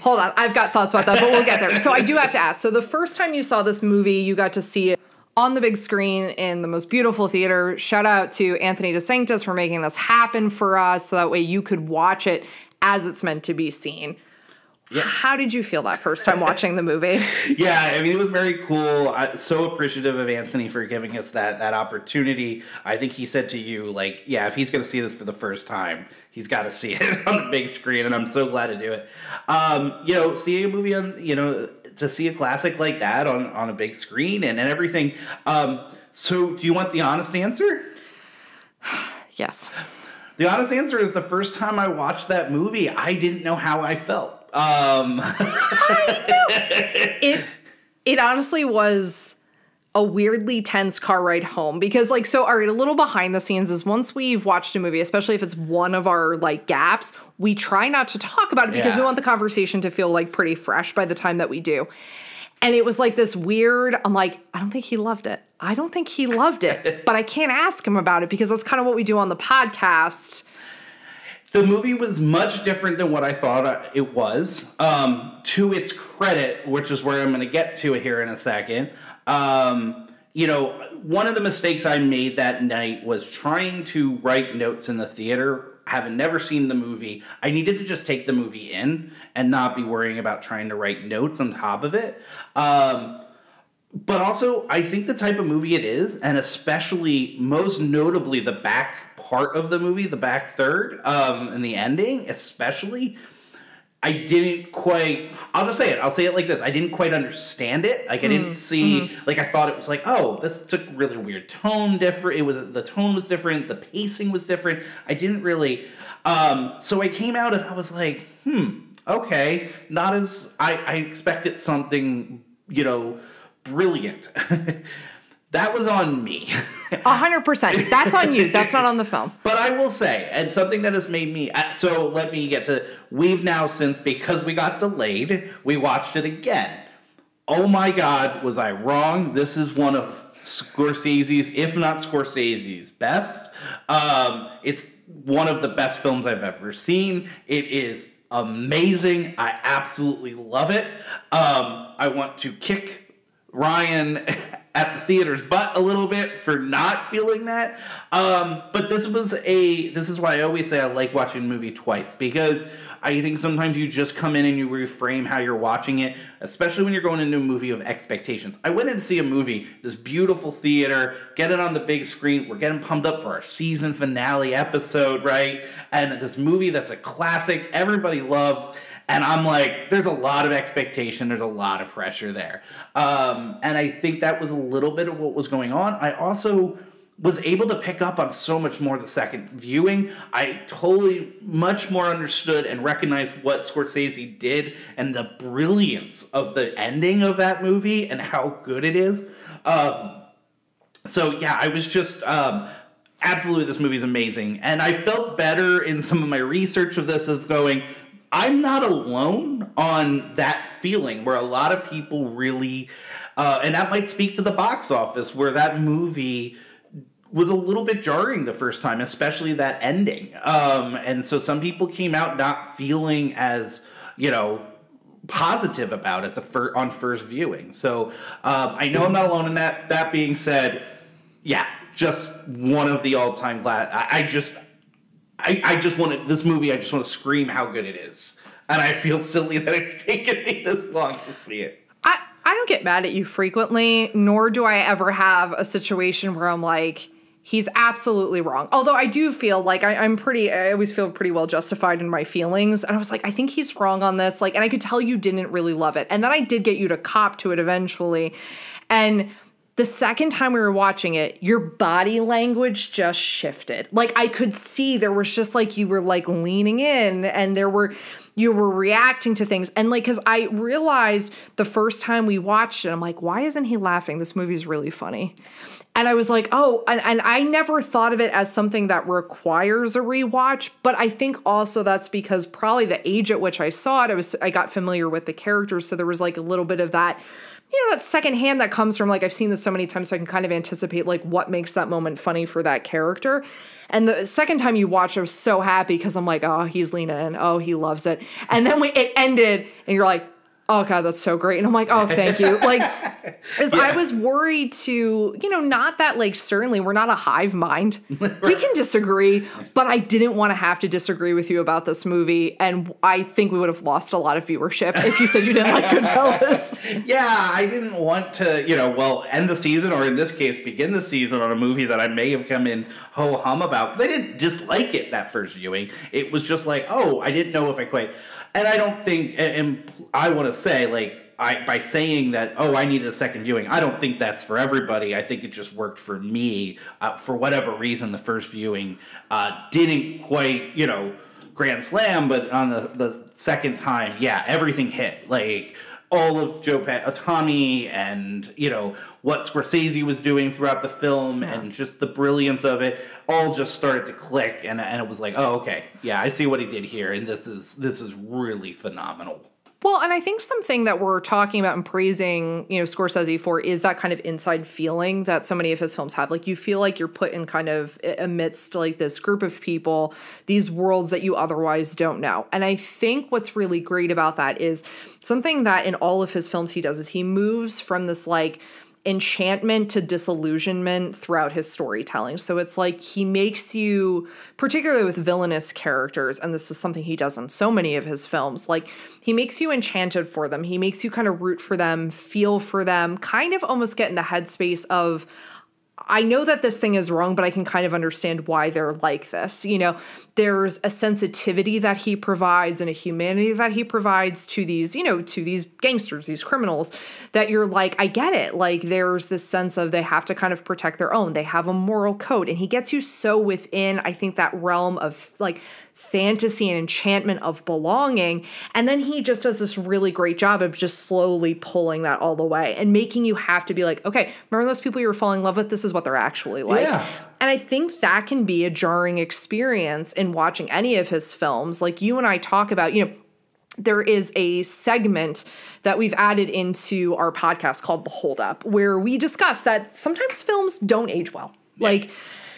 Hold on, I've got thoughts about that, but we'll get there. So I do have to ask. So the first time you saw this movie, you got to see it on the big screen in the most beautiful theater. Shout out to Anthony DeSanctis for making this happen for us so that way you could watch it as it's meant to be seen. Yeah. How did you feel that first time watching the movie? Yeah, I mean, it was very cool. So appreciative of Anthony for giving us that opportunity. I think he said to you, like, yeah, if he's going to see this for the first time, he's got to see it on the big screen, and I'm so glad to do it. Seeing a movie on, to see a classic like that on a big screen and everything. So do you want the honest answer? Yes. The honest answer is the first time I watched that movie, I didn't know how I felt. I know. It honestly was a weirdly tense car ride home because like, so, all right, a little behind the scenes is once we've watched a movie, especially if it's one of our like gaps, we try not to talk about it because we want the conversation to feel like pretty fresh by the time that we do. And it was like this weird, I'm like, I don't think he loved it. I don't think he loved it, but I can't ask him about it because that's kind of what we do on the podcast. The movie was much different than what I thought it was. To its credit, which is where I'm going to get to it here in a second. You know, one of the mistakes I made that night was trying to write notes in the theater. Having never seen the movie, I needed to just take the movie in and not be worrying about trying to write notes on top of it. But also, I think the type of movie it is, and especially, most notably, the back part of the movie, the back third, and the ending, especially, I didn't quite, I'll just say it. I'll say it like this. I didn't quite understand it. Like, I didn't see, like, I thought it was like, oh, this took really weird tone different. The tone was different. The pacing was different. I didn't really, so I came out and I was like, okay. Not as, I expected something, you know, brilliant. That was on me. 100%. That's on you. That's not on the film. But I will say, and something that has made me, so let me get to, we've now since, because we got delayed, we watched it again. Oh my God, was I wrong? This is one of Scorsese's, if not Scorsese's, best. It's one of the best films I've ever seen. It is amazing. I absolutely love it. I want to kick Ryan at the theater's butt a little bit for not feeling that. But this is why I always say I like watching a movie twice, because I think sometimes you just come in and you reframe how you're watching it, especially when you're going into a movie of expectations. I went in to see a movie, this beautiful theater, get it on the big screen. We're getting pumped up for our season finale episode, right? And this movie that's a classic, everybody loves. And I'm like, there's a lot of expectation. There's a lot of pressure there. And I think that was a little bit of what was going on. I also was able to pick up on so much more the second viewing. I totally much more understood and recognized what Scorsese did and the brilliance of the ending of that movie and how good it is. So yeah, I was just... absolutely, this movie's amazing. And I felt better in some of my research of this of going... I'm not alone on that feeling where a lot of people really, and that might speak to the box office, where that movie was a little bit jarring the first time, especially that ending. And so some people came out not feeling as, you know, positive about it on first viewing. So I know I'm not alone in that. That being said, yeah, just one of the all-time I just want to, this movie, I just want to scream how good it is. And I feel silly that it's taken me this long to see it. I don't get mad at you frequently, nor do I ever have a situation where I'm like, he's absolutely wrong. Although I do feel like I always feel pretty well justified in my feelings. And I was like, I think he's wrong on this. Like, and I could tell you didn't really love it. And then I did get you to cop to it eventually. And the second time we were watching it, your body language just shifted. Like, I could see there was just like, you were like leaning in and you were reacting to things. And like, cause I realized the first time we watched it, I'm like, why isn't he laughing? This movie's really funny. And I was like, oh, and I never thought of it as something that requires a rewatch, but I think also that's because probably the age at which I saw it, I got familiar with the characters. So there was like a little bit of that, you know, that secondhand that comes from like, I've seen this so many times, so I can kind of anticipate like what makes that moment funny for that character. And the second time you watch, I was so happy because I'm like, oh, he's leaning in. Oh, he loves it. And then it ended and you're like, oh God, that's so great. And I'm like, oh, thank you. Like, as I was worried to, you know, not that like, certainly we're not a hive mind. We can disagree, but I didn't want to have to disagree with you about this movie. And I think we would have lost a lot of viewership if you said you didn't like Goodfellas. Yeah, I didn't want to, you know, well, end the season, or in this case, begin the season on a movie that I may have come in ho-hum about. Because I didn't dislike it that first viewing. It was just like, oh, I didn't know if I quite... And I don't think, and I want to say, like, by saying that, oh, I needed a second viewing, I don't think that's for everybody. I think it just worked for me. For whatever reason, the first viewing didn't quite, you know, grand slam, but on the second time, yeah, everything hit. Like, all of Tommy and, you know, what Scorsese was doing throughout the film and just the brilliance of it all just started to click. And it was like, oh, okay, yeah, I see what he did here. And this is really phenomenal. Well, and I think something that we're talking about and praising, you know, Scorsese for is that kind of inside feeling that so many of his films have. Like, you feel like you're put in kind of amidst like this group of people, these worlds that you otherwise don't know. And I think what's really great about that is something that in all of his films he does is he moves from this like enchantment to disillusionment throughout his storytelling. So it's like he makes you, particularly with villainous characters, and this is something he does in so many of his films, like he makes you enchanted for them. He makes you kind of root for them, feel for them, kind of almost get in the headspace of, I know that this thing is wrong, but I can kind of understand why they're like this. You know, there's a sensitivity that he provides and a humanity that he provides to these, you know, to these gangsters, these criminals, that you're like, I get it. Like, there's this sense of they have to kind of protect their own. They have a moral code. And he gets you so within, I think, that realm of like fantasy and enchantment of belonging. And then he just does this really great job of just slowly pulling that all the way and making you have to be like, okay, remember those people you were falling in love with? This is what they're actually like. Yeah. And I think that can be a jarring experience in watching any of his films. Like you and I talk about, you know, there is a segment that we've added into our podcast called The Hold Up, where we discuss that sometimes films don't age well. Yeah. Like,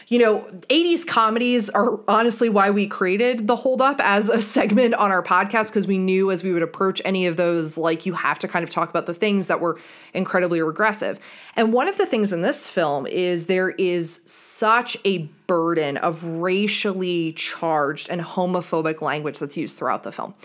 you know, 80s comedies are honestly why we created The Hold Up as a segment on our podcast, because we knew as we would approach any of those, like, you have to kind of talk about the things that were incredibly regressive. And one of the things in this film is there is such a burden of racially charged and homophobic language that's used throughout the film.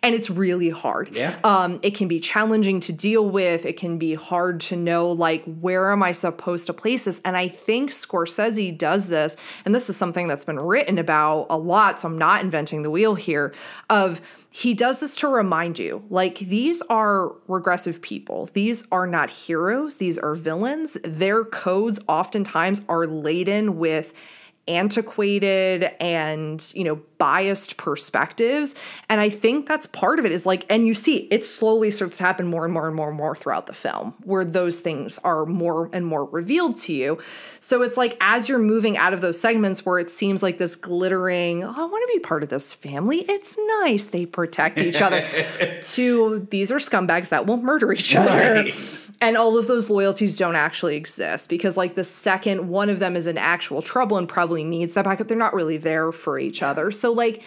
And it's really hard. Yeah. It can be challenging to deal with. It can be hard to know, like, where am I supposed to place this? And I think Scorsese does this, and this is something that's been written about a lot, so I'm not inventing the wheel here, of he does this to remind you, like, these are regressive people. These are not heroes. These are villains. Their codes oftentimes are laden with antiquated and, you know, biased perspectives. And I think that's part of it is like, and you see it slowly starts to happen more and more and more and more throughout the film, where those things are more and more revealed to you. So it's like, as you're moving out of those segments where it seems like this glittering, oh, I want to be part of this family, it's nice, they protect each other, to these are scumbags that will murder each other. Right. And all of those loyalties don't actually exist, because like the second one of them is in actual trouble and probably needs that backup, they're not really there for each other. So like,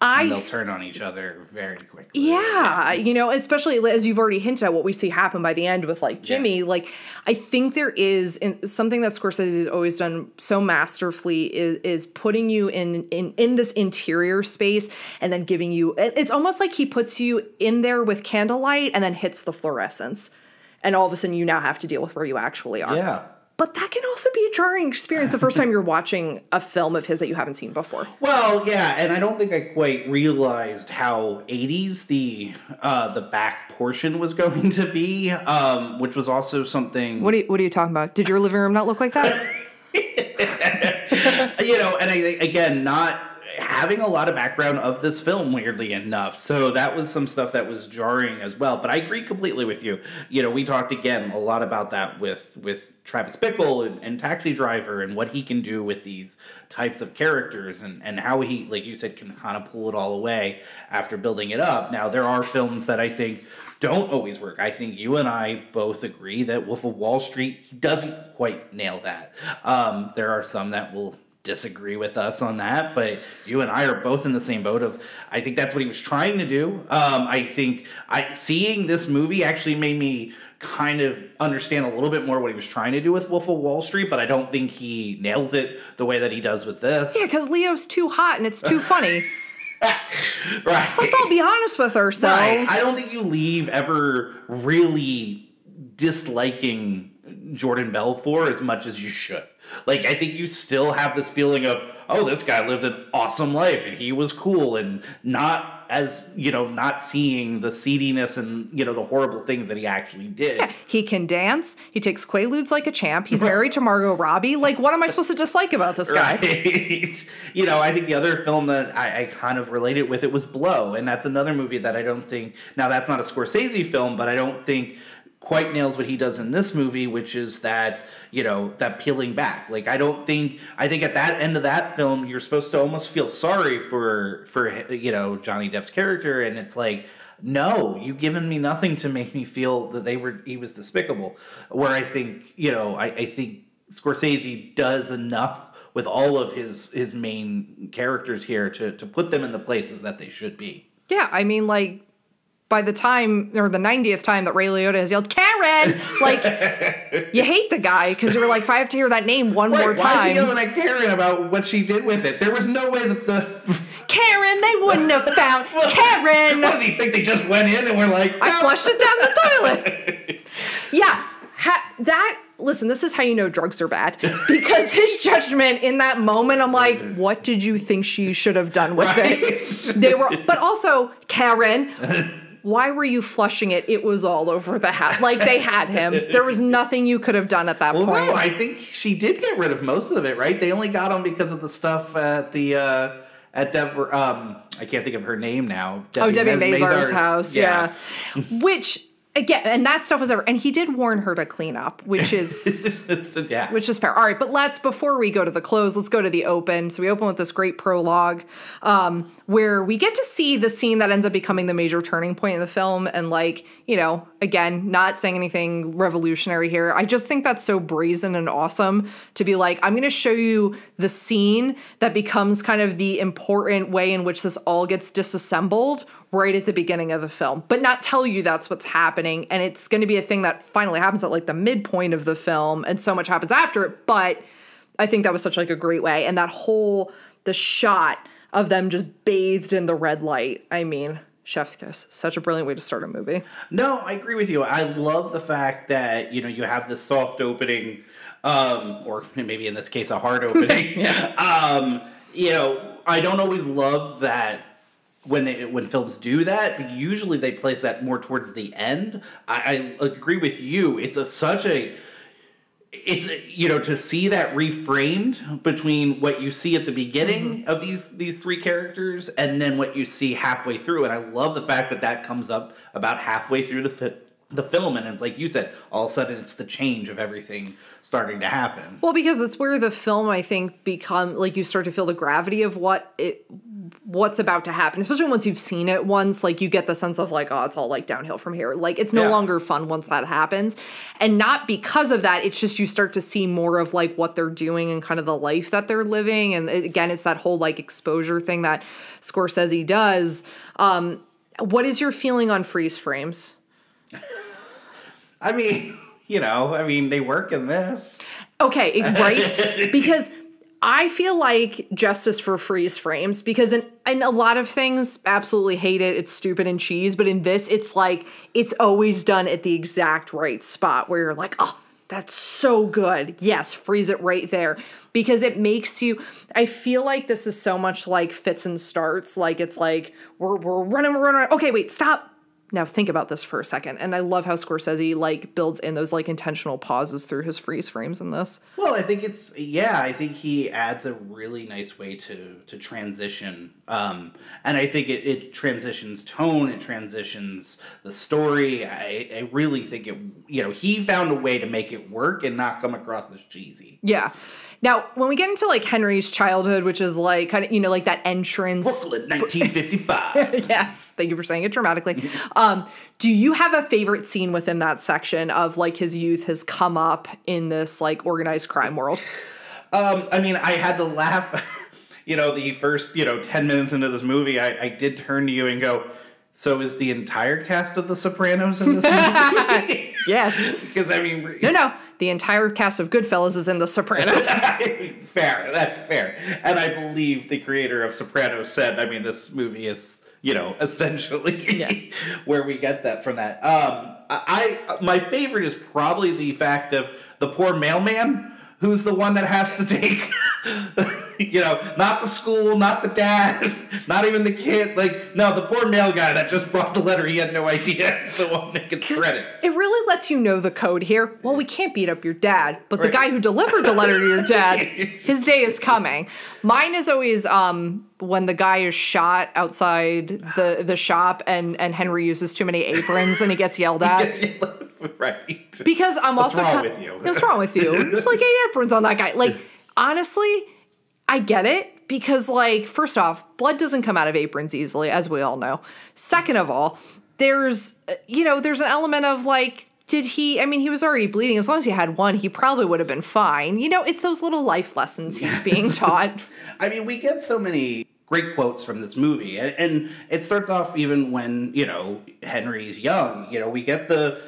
and they'll turn on each other very quickly. Yeah, you know, especially as you've already hinted at what we see happen by the end with like Jimmy. Yeah. Like, I think there is something that Scorsese has always done so masterfully is putting you in this interior space and then giving you, it's almost like he puts you in there with candlelight and then hits the fluorescence. And all of a sudden you now have to deal with where you actually are. Yeah. But that can also be a jarring experience the first time you're watching a film of his that you haven't seen before. Well, yeah, and I don't think I quite realized how 80s the back portion was going to be, which was also something... What are you talking about? Did your living room not look like that? You know, and again, not having a lot of background of this film, weirdly enough. So that was some stuff that was jarring as well. But I agree completely with you. You know, we talked again a lot about that with Travis Bickle and Taxi Driver and what he can do with these types of characters and how he, like you said, can kind of pull it all away after building it up. Now, there are films that I think don't always work. I think you and I both agree that Wolf of Wall Street doesn't quite nail that. There are some that will disagree with us on that, but you and I are both in the same boat of, I think that's what he was trying to do. I think seeing this movie actually made me kind of understand a little bit more what he was trying to do with Wolf of Wall Street, but I don't think he nails it the way that he does with this. Yeah, because Leo's too hot and it's too funny. Right. Let's all be honest with ourselves. Right. I don't think you leave ever really disliking Jordan Belfort as much as you should. Like, I think you still have this feeling of, oh, this guy lived an awesome life and he was cool, and not as, not seeing the seediness and, the horrible things that he actually did. Yeah, he can dance. He takes Quaaludes like a champ. He's married to Margot Robbie. Like, what am I supposed to dislike about this guy? Right. I think the other film that I kind of related with it was Blow, and that's another movie that I don't think, now that's not a Scorsese film, but I don't think quite nails what he does in this movie, which is that, that peeling back. Like, I think at that end of that film, you're supposed to almost feel sorry for Johnny Depp's character, and it's like, no, you've given me nothing to make me feel that he was despicable. Where I think, I think Scorsese does enough with all of his main characters here to put them in the places that they should be. Yeah, I mean, like, by the time, or the 90th time that Ray Liotta has yelled, Karen! Like, you hate the guy, because you're like, if I have to hear that name one more time. Why is he yelling at Karen about what she did with it? There was no way that Karen, they wouldn't have found... Karen! What do you think? They just went in and were like... I flushed it down the toilet! Yeah, listen, this is how you know drugs are bad. Because his judgment in that moment, I'm like, what did you think she should have done with it? But also, Karen... Why were you flushing it? It was all over the house. Like, they had him. There was nothing you could have done at that point. No, I think she did get rid of most of it, right? They only got him because of the stuff at Deborah, I can't think of her name now. Debbie Mazar's house, yeah. Which... Again, and that stuff was ever, and he did warn her to clean up, which is which is fair. All right, but before we go to the close, let's go to the open. So we open with this great prologue, where we get to see the scene that ends up becoming the major turning point in the film. And like, again, not saying anything revolutionary here. I just think that's so brazen and awesome to be like, I'm going to show you the scene that becomes kind of the important way in which this all gets disassembled right at the beginning of the film, but not tell you that's what's happening. And it's going to be a thing that finally happens at like the midpoint of the film, and so much happens after it. But I think that was such like a great way. And the shot of them just bathed in the red light. I mean, chef's kiss. Such a brilliant way to start a movie. No, I agree with you. I love the fact that, you have this soft opening, or maybe in this case, a hard opening. Yeah. I don't always love that when films do that, but usually they place that more towards the end. I agree with you. It's to see that reframed between what you see at the beginning of these three characters and then what you see halfway through. And I love the fact that comes up about halfway through the film, and it's like you said, all of a sudden it's the change of everything starting to happen. Well, because it's where the film, I think, you start to feel the gravity of what's about to happen, especially once you've seen it once. Like, you get the sense of like, oh, it's all like downhill from here. Like, it's no longer fun once that happens. And not because of that, it's just you start to see more of like what they're doing and kind of the life that they're living. And again, it's that whole like exposure thing that Scorsese does. What is your feeling on freeze frames? I mean, they work in this. Okay, right? Because I feel like justice for freeze frames, because in a lot of things, absolutely hate it. It's stupid and cheese. But in this, it's like, it's always done at the exact right spot where you're like, oh, that's so good. Yes, freeze it right there. Because it makes you, I feel like this is so much like fits and starts. Like, it's like, we're running. Okay, wait, stop. Now think about this for a second. And I love how Scorsese like builds in those like intentional pauses through his freeze frames in this. Well, I think I think he adds a really nice way to transition. And I think it transitions tone, it transitions the story. I really think he found a way to make it work and not come across as cheesy. Yeah. Now, when we get into like Henry's childhood, which is like kind of, like that entrance. Brooklyn, 1955. Yes. Thank you for saying it dramatically. Do you have a favorite scene within that section of like his youth has come up in this like organized crime world? I had to laugh, the first, 10 minutes into this movie, I did turn to you and go, so is the entire cast of The Sopranos in this movie? Yes. Because, No. The entire cast of Goodfellas is in The Sopranos. Fair. That's fair. And I believe the creator of Sopranos said, this movie is, essentially where we get that from that. My favorite is probably the fact of the poor mailman who's the one that has to take, not the school, not the dad, not even the kid. Like, no, the poor male guy that just brought the letter, he had no idea is the one that gets credit. It really lets you know the code here. Well, we can't beat up your dad, but the guy who delivered the letter to your dad, his day is coming. Mine is always when the guy is shot outside the shop and Henry uses too many aprons and he gets yelled at. Right. Because I'm What's also wrong with you? What's wrong with you? There's like 8 aprons on that guy. Like, honestly, I get it because, like, first off, blood doesn't come out of aprons easily, as we all know. Second of all, there's an element of like, he was already bleeding. As long as he had one, he probably would have been fine. It's those little life lessons he's being taught. I mean, we get so many great quotes from this movie, and it starts off even when, Henry's young. We get the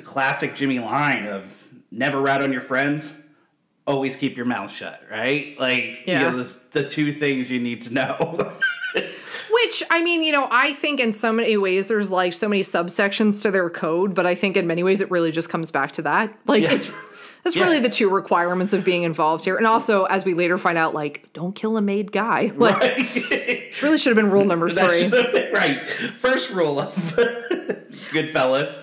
classic Jimmy line of never rat on your friends, always keep your mouth shut, right? Like, the two things you need to know. Which, I think in so many ways there's like so many subsections to their code, but I think in many ways it really just comes back to that. Like, That's really the two requirements of being involved here. And also, as we later find out, like, don't kill a made guy. Like, which really should have been rule number 3. Right. First rule of Goodfellas.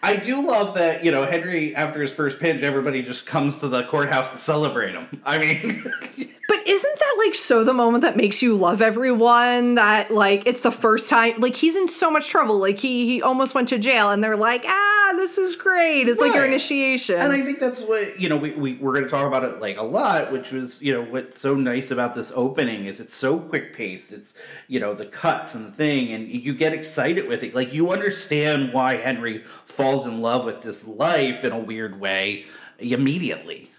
I do love that, Henry, after his first pinch, everybody just comes to the courthouse to celebrate him. I mean... But isn't that, like, so the moment that makes you love everyone? That, like, it's the first time... Like, he's in so much trouble. Like, he almost went to jail, and they're like, this is great. It's like your initiation. And I think that's what, we're going to talk about it, like, a lot, which was, what's so nice about this opening is it's so quick-paced. It's, the cuts and the thing, and you get excited with it. Like, you understand why Henry falls in love with this life in a weird way immediately.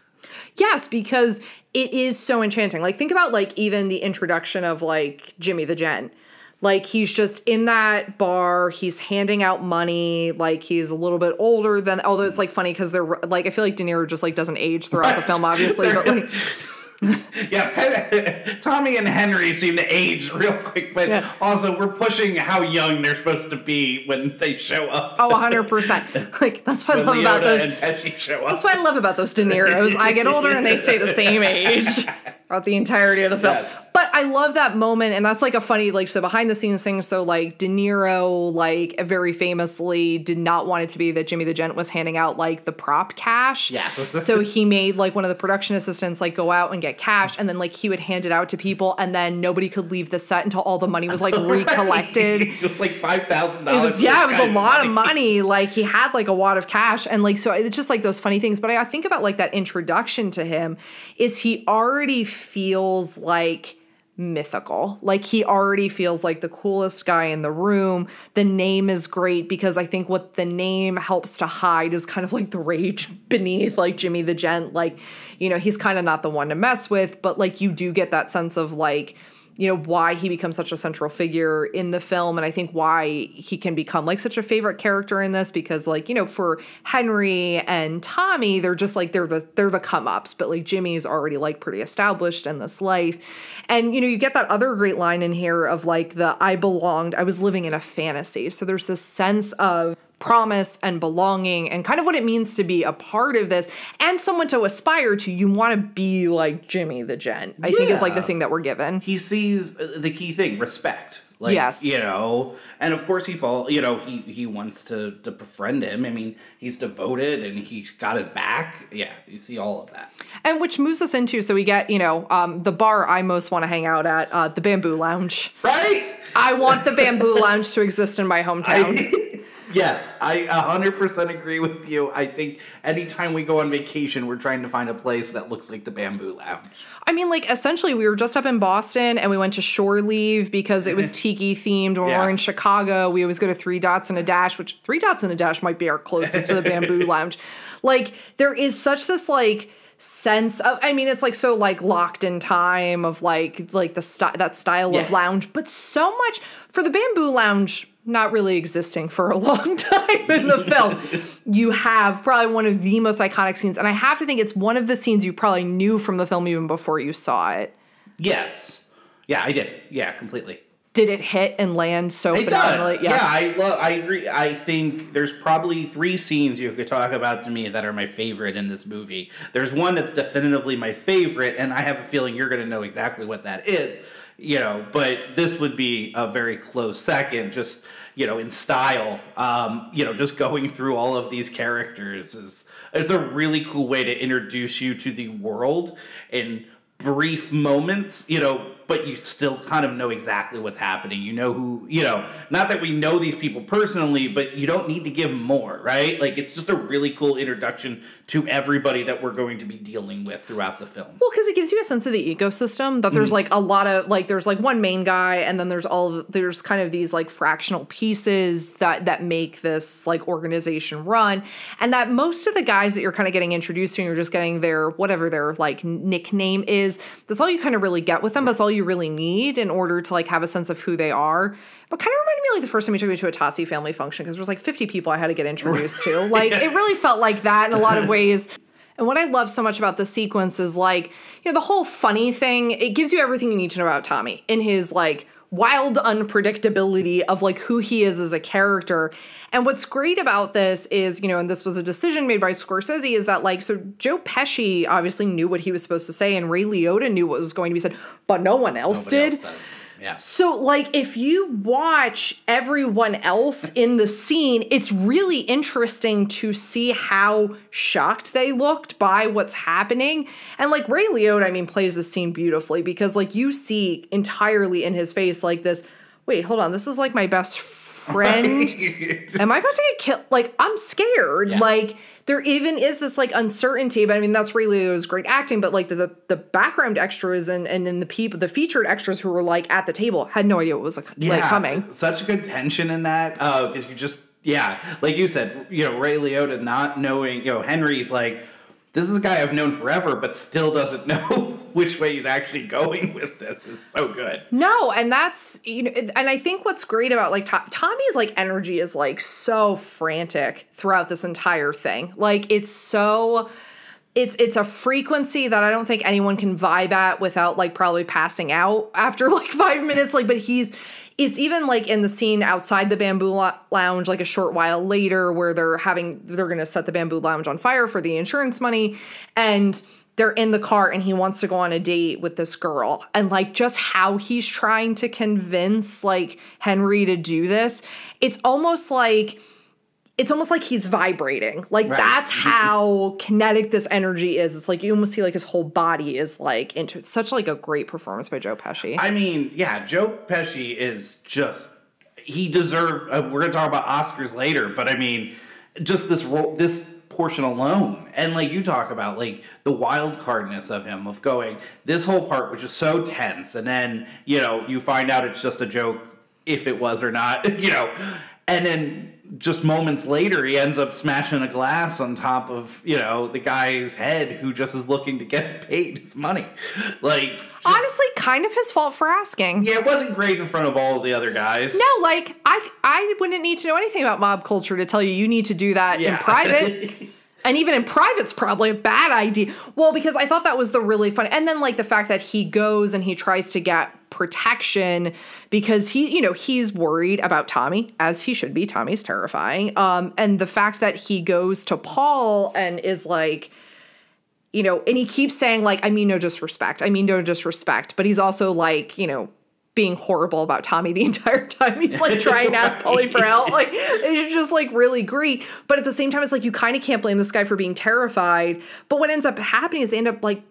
Yes, because it is so enchanting. Like, think about, like, even the introduction of, like, Jimmy the Gent. Like, he's just in that bar, he's handing out money, like, he's a little bit older than, although it's, like, funny because they're, like, I feel like De Niro just, like, doesn't age throughout the film, obviously, but, like... Yeah, Tommy and Henry seem to age real quick, but also we're pushing how young they're supposed to be when they show up. Oh, 100%. Like, that's what I love about those. That's what I love about those De Niros. I get older and they stay the same age throughout the entirety of the film. Yes. But I love that moment, and that's like a funny, like, so behind the scenes thing. So, like, De Niro, like, very famously did not want it to be that Jimmy the Gent was handing out, like, the prop cash. Yeah. So he made, like, one of the production assistants, like, go out and get cash, and then, like, he would hand it out to people, and then nobody could leave the set until all the money was, like, recollected. It was like $5,000. It was a lot of money. Like, he had, like, a wad of cash, and, like, so it's just, like, those funny things. But I think about, like, that introduction to him is he already feels like mythical. Like, he already feels like the coolest guy in the room. The name is great because I think what the name helps to hide is kind of like the rage beneath, like, Jimmy the Gent. Like, he's kind of not the one to mess with, but, like, you do get that sense of, like, why he becomes such a central figure in the film. And I think why he can become, like, such a favorite character in this, because, like, for Henry and Tommy, they're just, like, they're the come-ups, but, like, Jimmy's already, like, pretty established in this life. And, you get that other great line in here of, like, I was living in a fantasy. So there's this sense of promise and belonging and kind of what it means to be a part of this and someone to aspire to. You want to be like Jimmy the Gent, I think is, like, the thing that we're given. He sees the key thing, respect. Like, yes. And of course he wants to befriend him. I mean, he's devoted and he's got his back. Yeah, you see all of that. And which moves us into, so we get, the bar I most want to hang out at, the Bamboo Lounge. Right? I want the Bamboo Lounge to exist in my hometown. Yes, I 100% agree with you. I think anytime we go on vacation, we're trying to find a place that looks like the Bamboo Lounge. I mean, like, essentially, we were just up in Boston, and we went to Shore Leave because it was tiki-themed. When we were in Chicago, we always go to 3 Dots and a Dash, which 3 Dots and a Dash might be our closest to the Bamboo Lounge. Like, there is such this, like, sense of, I mean, it's, like, so, like, locked in time of, like that style of lounge, but so much for the Bamboo Lounge not really existing for a long time in the film. You have probably one of the most iconic scenes, and I have to think it's one of the scenes you probably knew from the film even before you saw it. Yes. Yeah, I did. Yeah, completely. did it hit and land so it phenomenally? Does. Yeah, I agree. I think there's probably 3 scenes you could talk about to me that are my favorite in this movie. There's one that's definitively my favorite, and I have a feeling you're going to know exactly what that is. But this would be a very close second, just, in style. Just going through all of these characters it's a really cool way to introduce you to the world in brief moments, but you still kind of know exactly what's happening. You know who, not that we know these people personally, but you don't need to give more, right? Like, it's just a really cool introduction to everybody that we're going to be dealing with throughout the film. Well, because it gives you a sense of the ecosystem, that there's like a lot of, like, there's like one main guy, and then there's kind of these like fractional pieces that make this like organization run, and that most of the guys that you're kind of getting introduced to, and you're just getting their, whatever their like nickname is, that's all you kind of really get with them. That's all you really need in order to like have a sense of who they are. But kind of reminded me like the first time you took me to a Tocci family function, because there was like 50 people I had to get introduced to. Like, it really felt like that in a lot of ways. And what I love so much about the sequence is like, the whole funny thing, it gives you everything you need to know about Tommy in his like wild unpredictability of like who he is as a character. And what's great about this is, and this was a decision made by Scorsese, is that like, so Joe Pesci obviously knew what he was supposed to say, and Ray Liotta knew what was going to be said, but no one else did. Else does. Yeah. So, like, if you watch everyone else in the scene, it's really interesting to see how shocked they looked by what's happening. And, like, Ray Liotta, plays this scene beautifully, because, like, you see entirely in his face, like, this, wait, hold on, this is, like, my best friend. Right. Am I about to get killed? Like, I'm scared. Yeah. Like, there even is this, like, uncertainty, but that's Ray Liotta's great acting, but, like, the background extras and then the featured extras who were, like, at the table had no idea what was, like, coming. Such good tension in that, because you just, like you said, Ray Liotta not knowing, Henry's like, this is a guy I've known forever, but still doesn't know which way he's actually going with this. Is so good. No, and that's, and I think what's great about, like, Tommy's, like, energy is, like, so frantic throughout this entire thing. Like, it's so, it's a frequency that I don't think anyone can vibe at without, like, probably passing out after, like, 5 minutes. Like, but it's even, like, in the scene outside the Bamboo Lounge, like, a short while later, where they're going to set the Bamboo Lounge on fire for the insurance money, and they're in the car, and he wants to go on a date with this girl. And, like, just how he's trying to convince, like, Henry to do this, it's almost like he's vibrating. Like, right. That's how kinetic this energy is. It's like you almost see, like, his whole body is, like, into it. It's such, like, a great performance by Joe Pesci. Joe Pesci is just, he deserved, we're going to talk about Oscars later, but just this role, this portion alone. And, like, you talk about, like, the wild cardness of him, of going, this whole part, which is so tense, and then, you find out it's just a joke, if it was or not, and then just moments later, he ends up smashing a glass on top of, the guy's head who just is looking to get paid his money. Like, honestly, kind of his fault for asking. Yeah, it wasn't great in front of all of the other guys. No, like, I wouldn't need to know anything about mob culture to tell you need to do that in private. And even in private's probably a bad idea. Well, because I thought that was the really fun. And then, like, the fact that he goes and he tries to get protection because he's worried about Tommy, as he should be. Tommy's terrifying. And the fact that he goes to Paul and is like, and he keeps saying, like, I mean no disrespect. But he's also, like, being horrible about Tommy the entire time. He's, like, trying to ask Paulie for help. Like, it's just, like, really great. But at the same time, it's like, you kind of can't blame this guy for being terrified. But what ends up happening is they end up, like,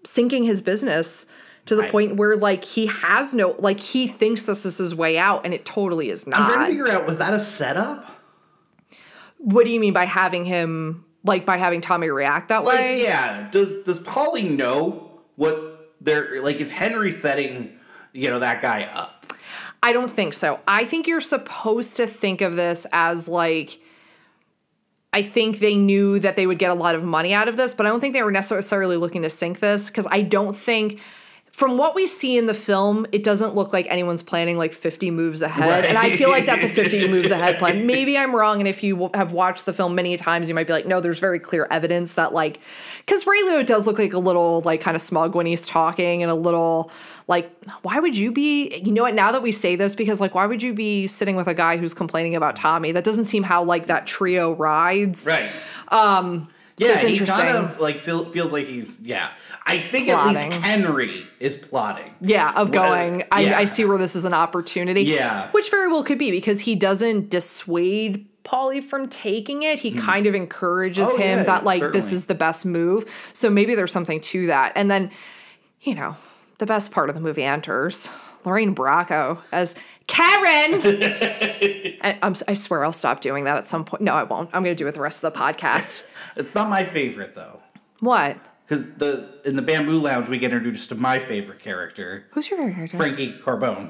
sinking his business to the point where, like, he has no, like, he thinks this is his way out, and it totally is not. I'm trying to figure out, was that a setup? What do you mean by having him, like, by having Tommy react that way? Yeah. Does Paulie know what they're, like, is Henry setting, that guy up? I don't think so. I think you're supposed to think of this as, like, I think they knew that they would get a lot of money out of this, but I don't think they were necessarily looking to sink this, because I don't think, from what we see in the film, it doesn't look like anyone's planning like 50 moves ahead. Right. And I feel like that's a 50 moves ahead plan. Maybe I'm wrong. And if you have watched the film many times, you might be like, no, there's very clear evidence that like, because Ray Liotta does look like a little like kind of smug when he's talking and a little like, why would you be, you know what, now that we say this, because like, why would you be sitting with a guy who's complaining about Tommy? That doesn't seem how like that trio rides. Right. So it's he interesting. kind of like feels like he's, I think plotting. At least Henry is plotting. Yeah, of going, I see where this is an opportunity. Yeah. Which very well could be, because he doesn't dissuade Paulie from taking it. He kind of encourages him that like, certainly. This is the best move. So maybe there's something to that. And then, you know, the best part of the movie enters. Lorraine Bracco as Karen. I swear I'll stop doing that at some point. No, I won't. I'm going to do it the rest of the podcast. It's not my favorite, though. What? Because in the Bamboo Lounge, we get introduced to my favorite character. Who's your favorite character? Frankie Carbone.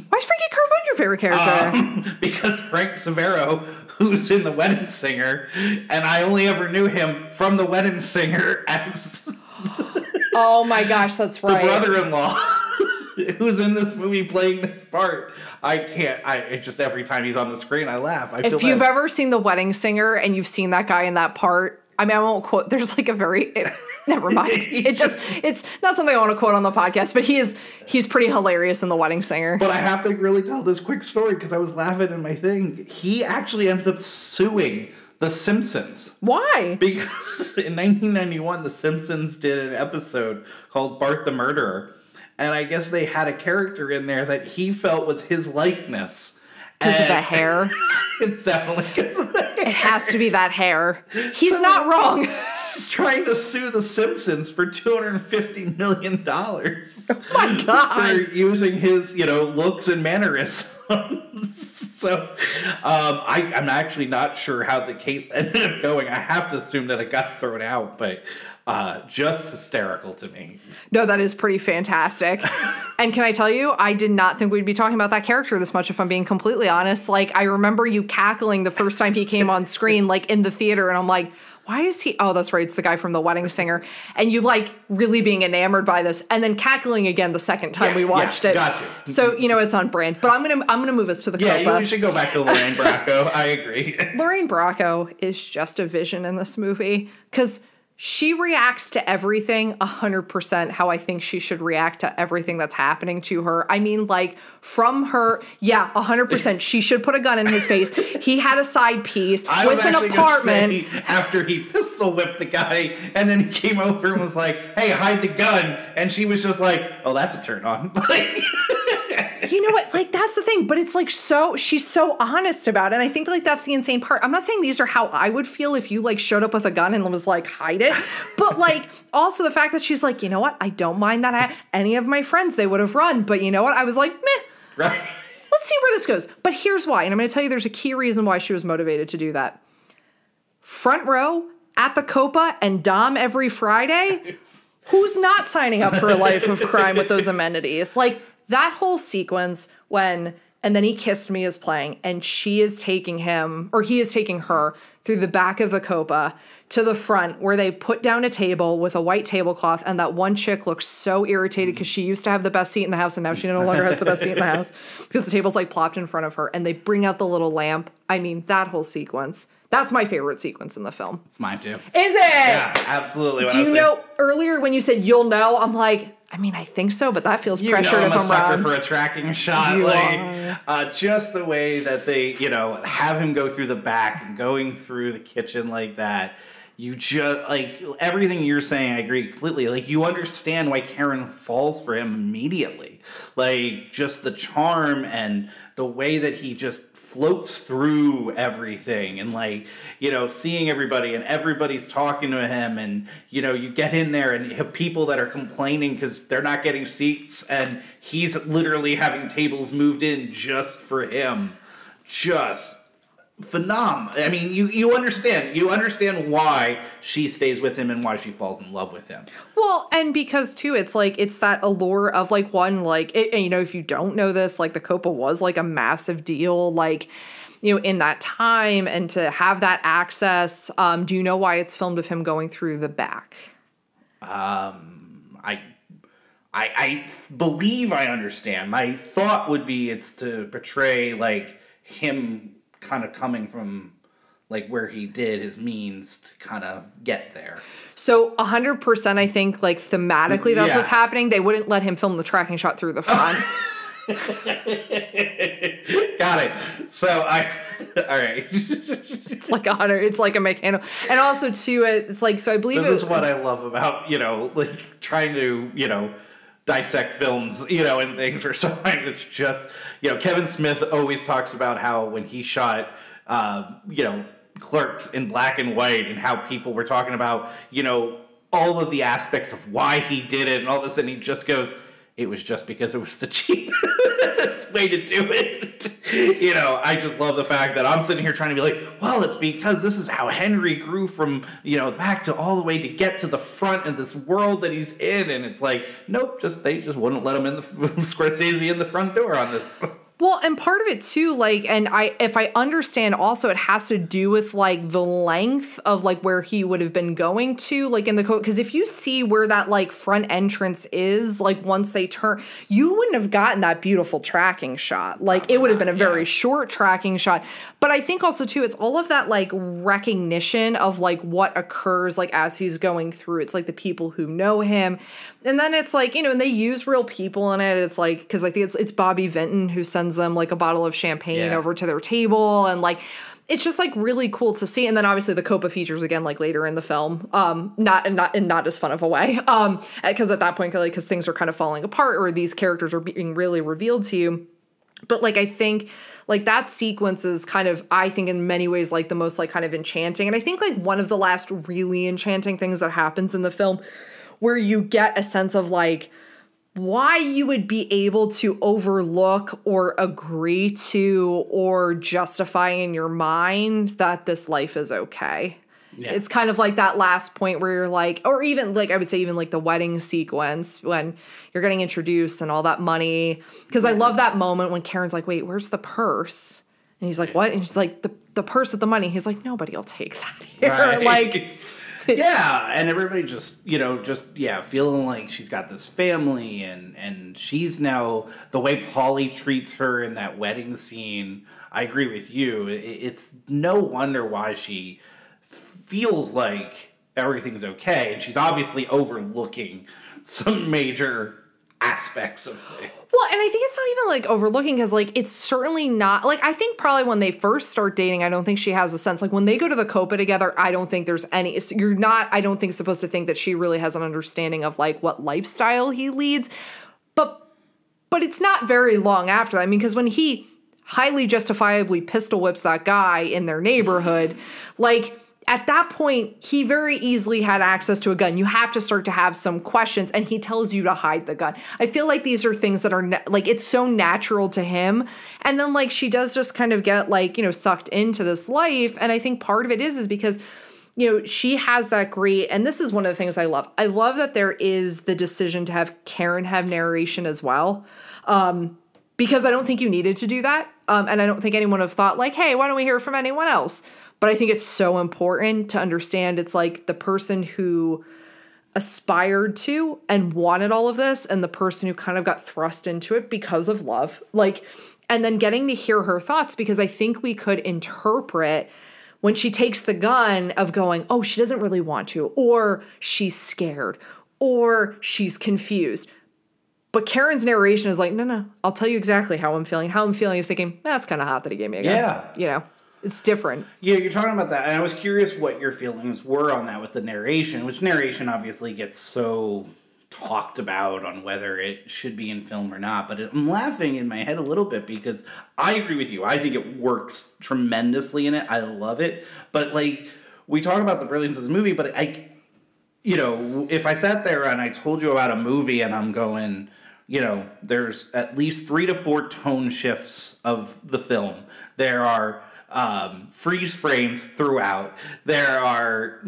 Why is Frankie Carbone your favorite character? Because Frank Severo, who's in The Wedding Singer, and I only ever knew him from The Wedding Singer as... Oh my gosh, that's right. The brother-in-law who's in this movie playing this part. It's just every time he's on the screen, I laugh. If you've ever seen The Wedding Singer and you've seen that guy in that part, I mean, I won't quote, there's like a very... Never mind. It's not something I want to quote on the podcast, but he's pretty hilarious in The Wedding Singer. But I have to really tell this quick story because I was laughing in my thing. He actually ends up suing The Simpsons. Why? Because in 1991, The Simpsons did an episode called Bart the Murderer. And I guess they had a character in there that he felt was his likeness. Because of the hair? It's definitely because of the hair. It has to be that hair. He's not wrong. He's trying to sue The Simpsons for $250 million. Oh my God. For using his, looks and mannerisms. So, I'm actually not sure how the case ended up going. I have to assume that it got thrown out, but just hysterical to me. No, that is pretty fantastic. And can I tell you, I did not think we'd be talking about that character this much, if I'm being completely honest. Like, I remember you cackling the first time he came on screen, like in the theater, and I'm like, why is he? Oh, that's right. It's the guy from The Wedding Singer. And you like really being enamored by this, and then cackling again the second time we watched it. Got you. So it's on brand. But I'm gonna move us to the Copa. Yeah, we should go back to Lorraine Bracco. I agree. Lorraine Bracco is just a vision in this movie, because she reacts to everything 100% how I think she should react to everything that's happening to her. I mean, like, from her, 100%, she should put a gun in his face. He had a side piece with an apartment. After he pistol whipped the guy, and then he came over and was like, hey, hide the gun. And she was just like, oh, that's a turn on. You know what? Like, that's the thing. But it's like, she's so honest about it. And I think like that's the insane part. I'm not saying these are how I would feel if you like showed up with a gun and was like, hide it. But like, also the fact that she's like, you know what? I don't mind that. Any of my friends, they would have run. But you know what? I was like, meh. Right. Let's see where this goes. But here's why. And I'm going to tell you there's a key reason why she was motivated to do that. Front row at the Copa and Dom every Friday. Who's not signing up for a life of crime with those amenities? Like, that whole sequence when, and then he kissed me is playing, and she is taking him, or he is taking her through the back of the Copa to the front where they put down a table with a white tablecloth, and that one chick looks so irritated because she used to have the best seat in the house and now she no longer has the best seat in the house because the table's like plopped in front of her, and they bring out the little lamp. I mean, that whole sequence. That's my favorite sequence in the film. It's mine too. Is it? Yeah, absolutely. Do you know, earlier when you said you'll know, I'm like, I mean, I think so, but that feels pressured if I'm a sucker wrong. for a tracking shot. Just the way that they, have him go through the back and going through the kitchen like that. You just, like, everything you're saying, I agree completely. Like, you understand why Karen falls for him immediately. Like, just the charm and the way that he just floats through everything, and like, seeing everybody and everybody's talking to him, and you get in there and you have people that are complaining because they're not getting seats, and he's literally having tables moved in just for him. Just phenomenal. I mean, you understand why she stays with him and why she falls in love with him. Well, and because too, it's like, it's that allure of like, one, like, if you don't know this, like the Copa was like a massive deal, like, in that time, and to have that access. Do you know why it's filmed of him going through the back? I I believe I understand. My thought would be it's to portray, like, him kind of coming from, like, where he did, his means to kind of get there. So 100%, I think, like, thematically that's what's happening. They wouldn't let him film the tracking shot through the front. Got it. So all right. It's like a mechanical. And also too, it's like, so I believe this is what I love about, like, trying to, dissect films, and things where sometimes it's just, Kevin Smith always talks about how when he shot, Clerks in black and white, and how people were talking about, all of the aspects of why he did it and all this, and he just goes, it was just because it was the cheapest way to do it. I just love the fact that I'm sitting here trying to be like, well, it's because this is how Henry grew from, back to all the way to get to the front of this world that he's in. And it's like, nope, they just wouldn't let him in Scorsese in the front door on this. Well, and part of it too, like, and if I understand also, it has to do with, like, the length of, like, where he would have been going to, like, in the code. Because if you see where that, like, front entrance is, like, once they turn, you wouldn't have gotten that beautiful tracking shot. Like, it would have been a very short tracking shot. But I think also too, it's all of that, like, recognition of, like, what occurs, like, as he's going through. It's like the people who know him. And then it's like, and they use real people in it. It's like, because I think it's Bobby Vinton who sends them, like, a bottle of champagne over to their table, and, like, it's just, like, really cool to see. And then obviously the Copa features again, like, later in the film, not as fun of a way, because at that point, like, because things are kind of falling apart, or these characters are being really revealed to you. But, like, I think, like, that sequence is kind of, I think, in many ways, like, the most, like, kind of enchanting. And I think, like, one of the last really enchanting things that happens in the film, where you get a sense of, like, why you would be able to overlook or agree to or justify in your mind that this life is okay. Yeah. It's kind of like that last point where you're like, or even, like, I would say even, like, the wedding sequence when you're getting introduced and all that money. Because I love that moment when Karen's like, wait, where's the purse? And he's like, what? And she's like, the purse with the money. He's like, nobody will take that here. Right. Like... Yeah, and everybody just feeling like she's got this family, and she's now, the way Paulie treats her in that wedding scene, I agree with you. It's no wonder why she feels like everything's okay, and she's obviously overlooking some major aspects of it. Well, and I think it's not even, like, overlooking, because, like, it's certainly not, like, I think probably when they first start dating, I don't think she has a sense, like, when they go to the Copa together, I don't think there's any, you're not, I don't think, supposed to think that she really has an understanding of, like, what lifestyle he leads, but it's not very long after that. I mean, because when he highly justifiably pistol whips that guy in their neighborhood, like, at that point, he very easily had access to a gun. You have to start to have some questions, and he tells you to hide the gun. I feel like these are things that are, like, it's so natural to him. And then, like, she does just kind of get, like, sucked into this life. And I think part of it is because, she has that great, and this is one of the things I love. I love that there is the decision to have Karen have narration as well. Because I don't think you needed to do that. And I don't think anyone would have thought, like, hey, why don't we hear from anyone else? But I think it's so important to understand it's like the person who aspired to and wanted all of this, and the person who kind of got thrust into it because of love. Like, and then getting to hear her thoughts, because I think we could interpret when she takes the gun of going, oh, she doesn't really want to, or she's scared, or she's confused. But Karen's narration is like, no, I'll tell you exactly how I'm feeling. How I'm feeling is thinking, that's kind of hot that he gave me a gun. Yeah. It's different. Yeah, you're talking about that. And I was curious what your feelings were on that with the narration, which narration obviously gets so talked about on whether it should be in film or not. But I'm laughing in my head a little bit because I agree with you. I think it works tremendously in it. I love it. But, like, we talk about the brilliance of the movie, but if I sat there and I told you about a movie and I'm going, there's at least 3 to 4 tone shifts of the film. There are freeze frames throughout. There are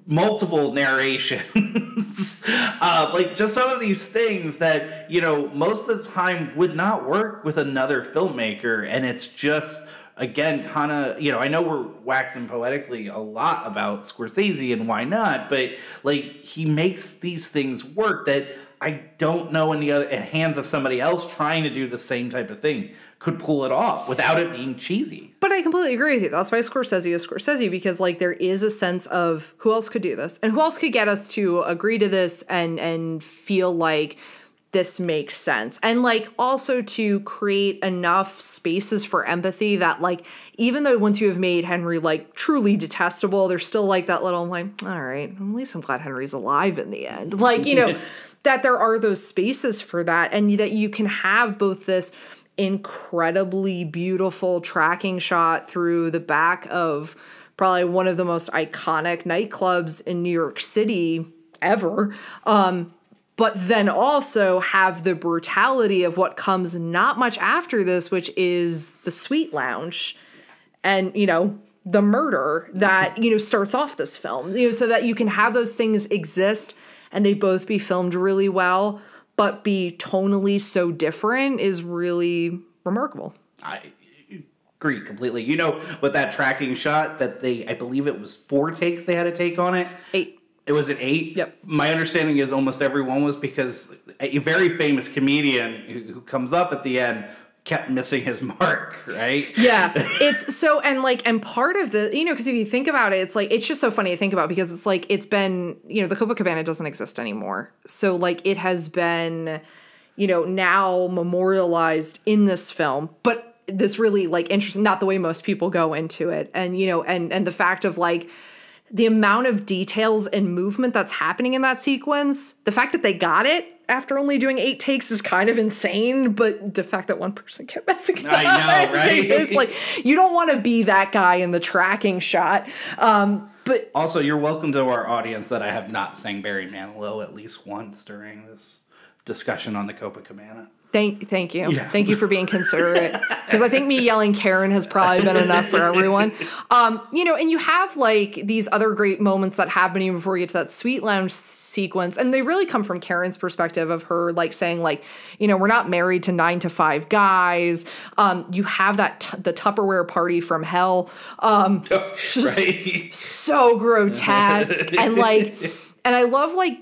multiple narrations. Like, just some of these things that, most of the time would not work with another filmmaker. And it's just, again, kind of, I know we're waxing poetically a lot about Scorsese and why not, but, like, he makes these things work that I don't know in hands of somebody else trying to do the same type of thing could pull it off without it being cheesy. But I completely agree with you. That's why Scorsese is Scorsese, because like there is a sense of who else could do this and who else could get us to agree to this and feel like this makes sense. And like also to create enough spaces for empathy that like, even though once you have made Henry like truly detestable, there's still like that little like, all right, at least I'm glad Henry's alive in the end. Like, you know, that there are those spaces for that and that you can have both this incredibly beautiful tracking shot through the back of probably one of the most iconic nightclubs in New York City ever. But then also have the brutality of what comes not much after this, which is the Sweet Lounge and, you know, the murder that, you know, starts off this film, you know, so that you can have those things exist and they both be filmed really well, but be tonally so different is really remarkable. I agree completely. You know, with that tracking shot that I believe it was 4 takes they had to take on it. 8. It was at 8? Yep. My understanding is almost everyone was because a very famous comedian who comes up at the end kept missing his mark, right? Yeah. It's so, and part of the, you know, because if you think about it, it's like, it's just so funny to think about because it's like, it's been, you know, the Copa doesn't exist anymore. So like it has been, you know, now memorialized in this film, but this really like interesting, not the way most people go into it. And, you know, and the fact of like, the amount of details and movement that's happening in that sequence, the fact that they got it after only doing 8 takes is kind of insane, but the fact that one person kept messing up. I know, right? It's like, you don't want to be that guy in the tracking shot. But also, you're welcome to our audience that I have not sang Barry Manilow at least once during this discussion on the Copa. Thank you. Yeah. Thank you for being considerate. Because I think me yelling Karen has probably been enough for everyone. You know, and you have like these other great moments that happen even before you get to that Sweet Lounge sequence. And they really come from Karen's perspective of her like saying like, you know, we're not married to 9 to 5 guys. You have that the Tupperware party from hell. Just right. So grotesque. And I love like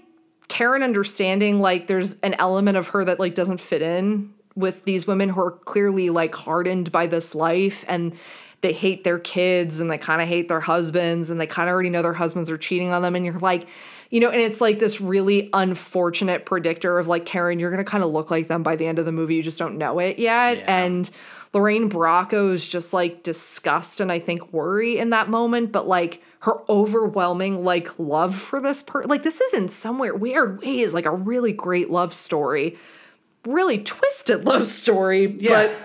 Karen understanding like there's an element of her that like doesn't fit in with these women who are clearly like hardened by this life and they hate their kids and they kind of hate their husbands and they kind of already know their husbands are cheating on them. And you're like, you know, and it's like this really unfortunate predictor of like, Karen, you're going to kind of look like them by the end of the movie. You just don't know it yet. Yeah. And Lorraine Bracco's just like disgust and I think worry in that moment, but like her overwhelming like love for this like this is in some weird ways like a really great love story, really twisted love story. Yeah. But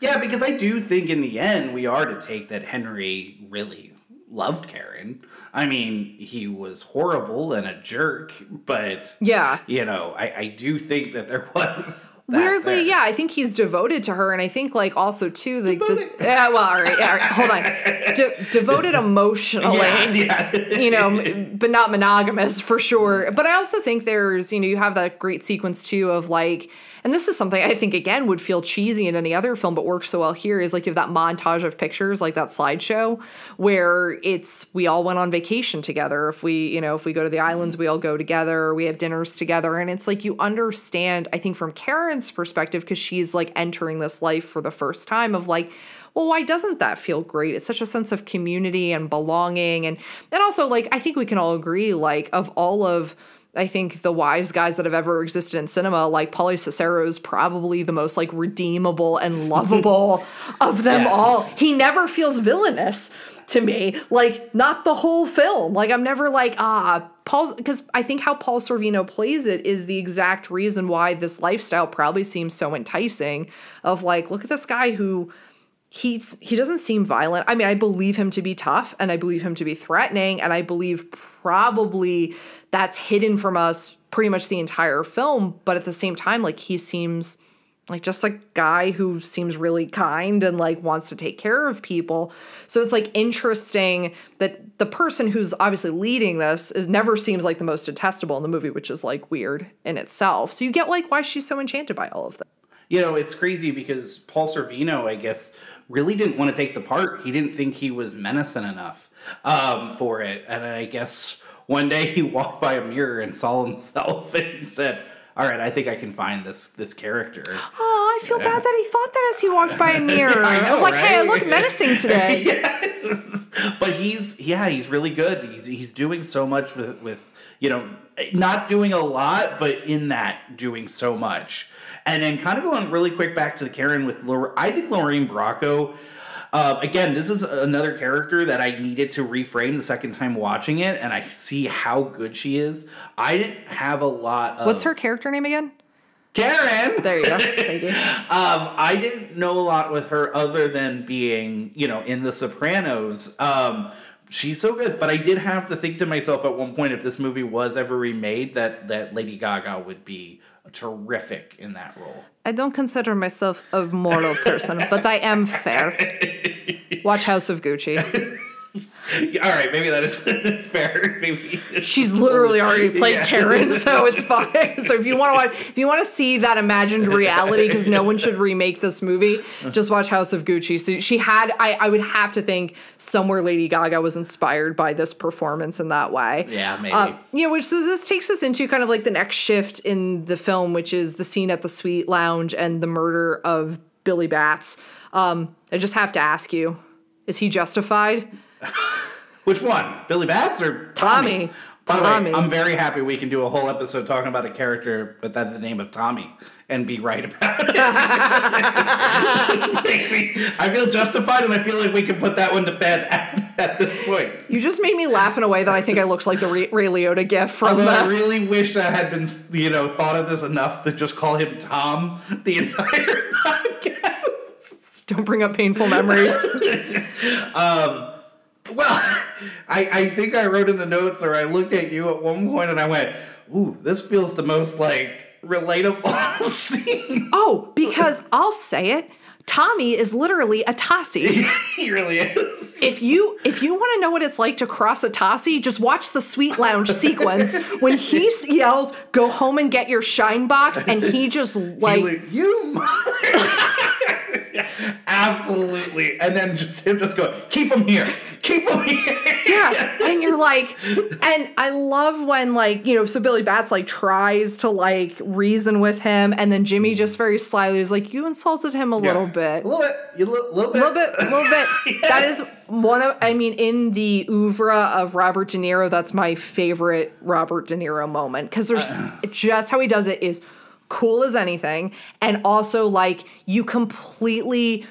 yeah, because I do think in the end we are to take that Henry really loved Karen. I mean, he was horrible and a jerk, but yeah, you know, I do think that there was weirdly, there. Yeah, I think he's devoted to her, and I think like also too like this. Yeah, well, all right, hold on. Devoted emotionally, yeah. You know, but not monogamous for sure. But I also think there's, you know, you have that great sequence too of like, and this is something I think again would feel cheesy in any other film, but works so well here is like you have that montage of pictures, like that slideshow where we all went on vacation together. If we go to the islands, we all go together. We have dinners together, and it's like you understand. I think from Karen's perspective, because she's like entering this life for the first time of like, well, why doesn't that feel great? It's such a sense of community and belonging. And also like, I think we can all agree, like of all of, I think the wise guys that have ever existed in cinema, like Pauly Cicero is probably the most like redeemable and lovable of them all. He never feels villainous to me, like not the whole film. Like I'm never like, Paul's, because I think how Paul Sorvino plays it is the exact reason why this lifestyle probably seems so enticing of like, look at this guy who he doesn't seem violent. I mean, I believe him to be tough and I believe him to be threatening. And I believe probably that's hidden from us pretty much the entire film. But at the same time, like he seems like just a guy who seems really kind and like wants to take care of people. So it's like interesting that the person who's obviously leading this never seems like the most detestable in the movie, which is like weird in itself. So you get like why she's so enchanted by all of that. You know, it's crazy because Paul Sorvino, I guess, really didn't want to take the part. He didn't think he was menacing enough for it. And I guess one day he walked by a mirror and saw himself and said, all right, I think I can find this character. Oh, I feel bad that he thought that as he walked by a mirror. I know, like, right? hey, I look menacing today. Yes. But he's really good. He's doing so much with not doing a lot, but in that doing so much. And then kind of going really quick back to the Karen with I think Lorraine Bracco. Again, this is another character that I needed to reframe the second time watching it, and I see how good she is. I didn't have a lot of... What's her character name again? Karen! There you go. Thank you. I didn't know a lot with her other than being, in The Sopranos. She's so good, but I did have to think to myself at one point, if this movie was ever remade, that Lady Gaga would be terrific in that role. I don't consider myself a moral person, but I am fair. Watch House of Gucci. All right, maybe that is fair. Maybe she's literally already played Karen, so it's fine. So if you want to see that imagined reality, because no one should remake this movie, just watch House of Gucci. So she had, I would have to think somewhere Lady Gaga was inspired by this performance in that way. Yeah, maybe. Which so this takes us into kind of like the next shift in the film, which is the scene at the Sweet Lounge and the murder of Billy Batts. I just have to ask you, is he justified? Which one? Billy Batts or Tommy? By the way, I'm very happy we can do a whole episode talking about a character but that's the name of Tommy and be right about it. I feel justified and I feel like we can put that one to bed at this point. You just made me laugh in a way that I think I looked like the Ray Liotta gif from I really wish I had been, thought of this enough to just call him Tom the entire podcast. Don't bring up painful memories. Well, I think I wrote in the notes or I looked at you at one point and I went, ooh, this feels the most, relatable scene. Oh, because I'll say it, Tommy is literally a Tossie. He really is. If you want to know what it's like to cross a Tossie, just watch the Sweet Lounge sequence when he yells, "Go home and get your shine box," and he just you mother. Absolutely. And then him just go, keep him here. Keep him here. Yeah. And you're like, and I love when so Billy Batts tries to reason with him. And then Jimmy just very slyly is like, you insulted him a little bit. A little bit. A little bit. Yes. That is in the oeuvre of Robert De Niro, that's my favorite Robert De Niro moment. Because there's just how he does it is cool as anything, and also you completely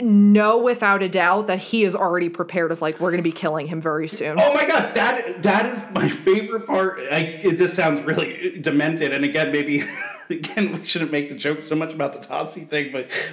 know without a doubt that he is already prepared of we're going to be killing him very soon. Oh my god, that is my favorite part. This sounds really demented, and again we shouldn't make the joke so much about the Tossie thing,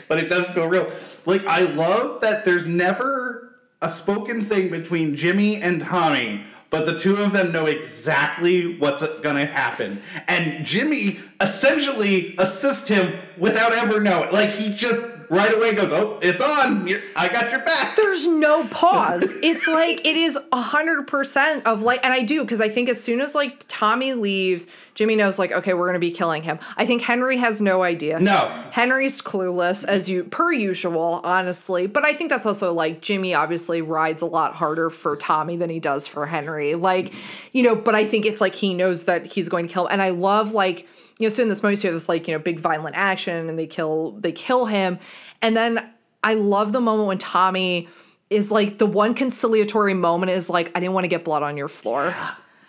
but it does feel real. I love that there's never a spoken thing between Jimmy and Tommy, but the two of them know exactly what's going to happen. And Jimmy essentially assists him without ever knowing. He just right away goes, oh, it's on. I got your back. There's no pause. It's it is 100% of and I do, because I think as soon as Tommy leaves, Jimmy knows okay, we're going to be killing him. I think Henry has no idea. No. Henry's clueless per usual, honestly. But I think that's also Jimmy obviously rides a lot harder for Tommy than he does for Henry. But I think it's he knows that he's going to kill him. And I love so in this moment you have this big violent action and they kill him. And then I love the moment when Tommy is the one conciliatory moment is I didn't want to get blood on your floor.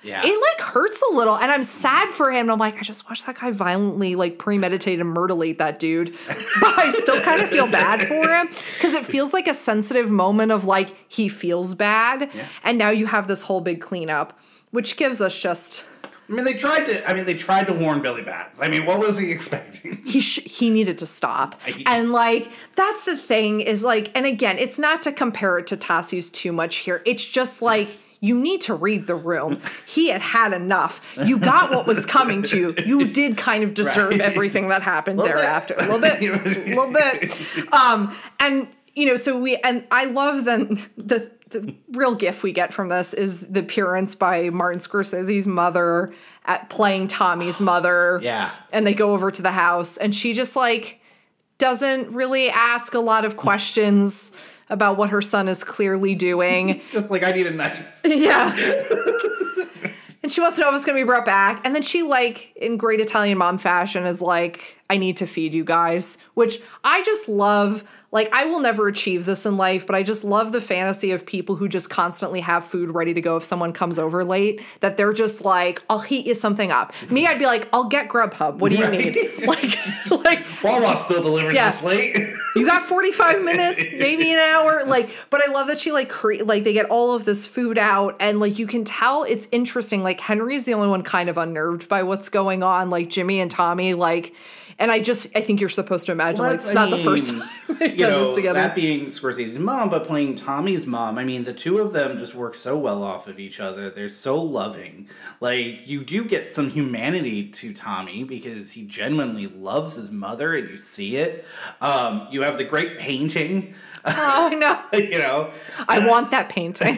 Yeah. It hurts a little, and I'm sad for him. And I'm I just watched that guy violently premeditate and murderate that dude. But I still kind of feel bad for him because it feels like a sensitive moment of he feels bad. Yeah. And now you have this whole big cleanup, which gives us just... they tried to warn Billy Batts. What was he expecting? He needed to stop. And that's the thing is and again, it's not to compare it to Tossie's too much here. It's just you need to read the room. He had enough. You got what was coming to you. You did kind of deserve everything that happened thereafter. A little bit. And and I love then the real gif we get from this is the appearance by Martin Scorsese's mother at playing Tommy's mother. Yeah. And they go over to the house and she just doesn't really ask a lot of questions about what her son is clearly doing. Just I need a knife. Yeah. And And she wants to know if it's going to be brought back. And then she, like, in great Italian mom fashion, is like, I need to feed you guys, which I just love. Like, I will never achieve this in life, but I just love the fantasy of people who just constantly have food ready to go if someone comes over late, that they're just like, I'll heat you something up. Me, I'd be like, I'll get Grubhub. What do you need? Like Wawa's still delivering this late. You got 45 minutes, maybe an hour. Like, but I love that she like they get all of this food out, and like you can tell it's interesting. Like Henry's the only one kind of unnerved by what's going on. Like Jimmy and Tommy, like. And I think you're supposed to imagine, like, it's not the first time they've done this together. That being Scorsese's mom, but playing Tommy's mom, I mean, the two of them just work so well off of each other. They're so loving. Like, you do get some humanity to Tommy because he genuinely loves his mother, and you see it. You have the great painting. Oh, I know. You know? I want that painting.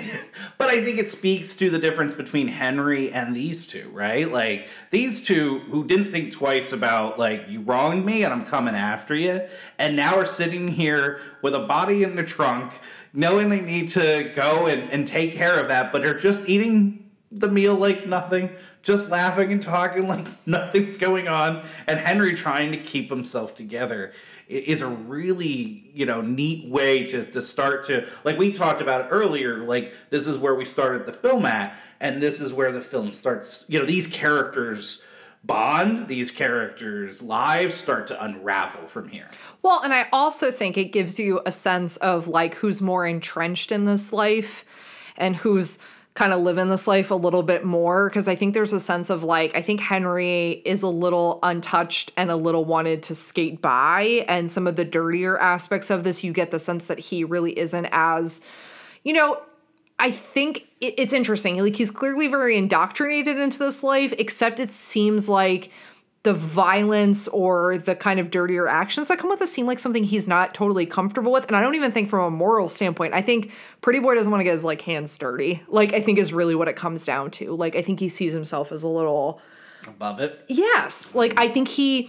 But I think it speaks to the difference between Henry and these two, right? Like, these two who didn't think twice about, like, you wronged me and I'm coming after you, and now are sitting here with a body in the trunk, knowing they need to go and take care of that, but are just eating the meal like nothing, just laughing and talking like nothing's going on, and Henry trying to keep himself together. Is a really, neat way to start to, like we talked about earlier, like this is where we started the film at, and this is where the film starts, these characters bond, these characters' lives start to unravel from here. Well, and I also think it gives you a sense of like who's more entrenched in this life and who's kind of living this life a little bit more, because I think there's a sense of like, I think Henry is a little untouched and a little wanted to skate by, and some of the dirtier aspects of this, you get the sense that he really isn't as, I think it's interesting. Like, he's clearly very indoctrinated into this life, except it seems like the violence or the kind of dirtier actions that come with this seem like something he's not totally comfortable with. And I don't even think from a moral standpoint, I think Pretty Boy doesn't want to get his like hands dirty. Like, I think is really what it comes down to. Like, I think he sees himself as a little above it. Yes. Like, I think you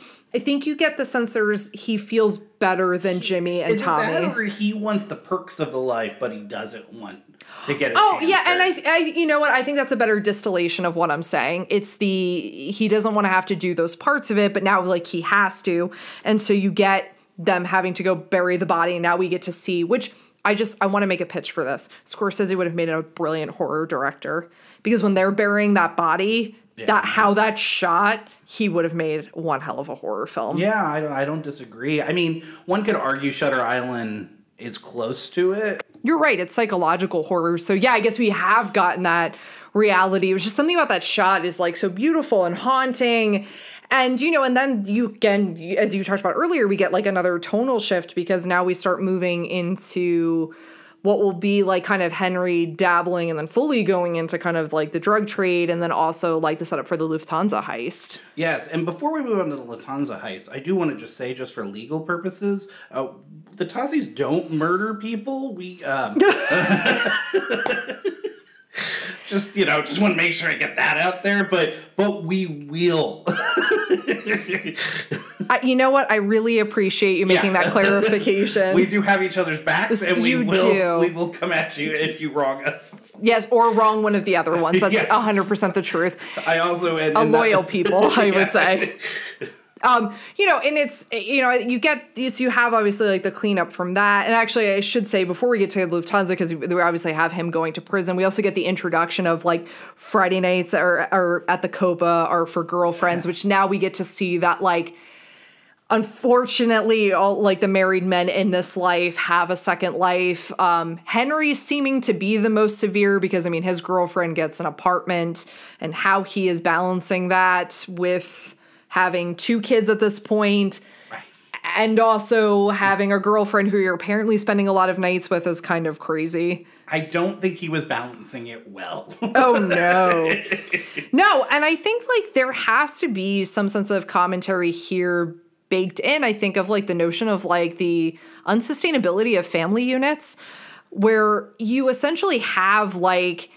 get the sense he feels better than Jimmy and Tommy. Is it that, or he wants the perks of the life, but he doesn't want to get his hands dirty? And I you know what? I think that's a better distillation of what I'm saying. It's he doesn't want to have to do those parts of it, but now like he has to. And so you get them having to go bury the body, and now we get to see, which I want to make a pitch for this. Scorsese would have made a brilliant horror director, because when they're burying that body, how that's shot, he would have made one hell of a horror film. Yeah, I don't disagree. I mean, one could argue Shutter Island is close to it. You're right. It's psychological horror. So yeah, I guess we have gotten that reality. It was just something about that shot is like so beautiful and haunting. And, and then as you talked about earlier, we get like another tonal shift, because now we start moving into what will be like kind of Henry dabbling and then fully going into kind of like the drug trade, and then also like the setup for the Lufthansa heist. Yes, and before we move on to the Lufthansa heist, I do want to just say, just for legal purposes, the Toccis don't murder people. We just want to make sure I get that out there, but we will. You know what? I really appreciate you making that clarification. We do have each other's backs, and we will come at you if you wrong us. Yes, or wrong one of the other ones. That's 100% the truth. I also loyal people, I would say. And it's, you get these, you have obviously like the cleanup from that. And actually, I should say before we get to Lufthansa, because we obviously have him going to prison, we also get the introduction of like Friday nights or at the Copa are for girlfriends, which now we get to see that like, unfortunately, all like the married men in this life have a second life. Henry's seeming to be the most severe, because I mean, his girlfriend gets an apartment, and how he is balancing that with having 2 kids at this point, right, and also having a girlfriend who you're apparently spending a lot of nights with is kind of crazy. I don't think he was balancing it well. Oh, no. No, and I think like there has to be some sense of commentary here baked in, I think, of like the notion of like the unsustainability of family units, where you essentially have like,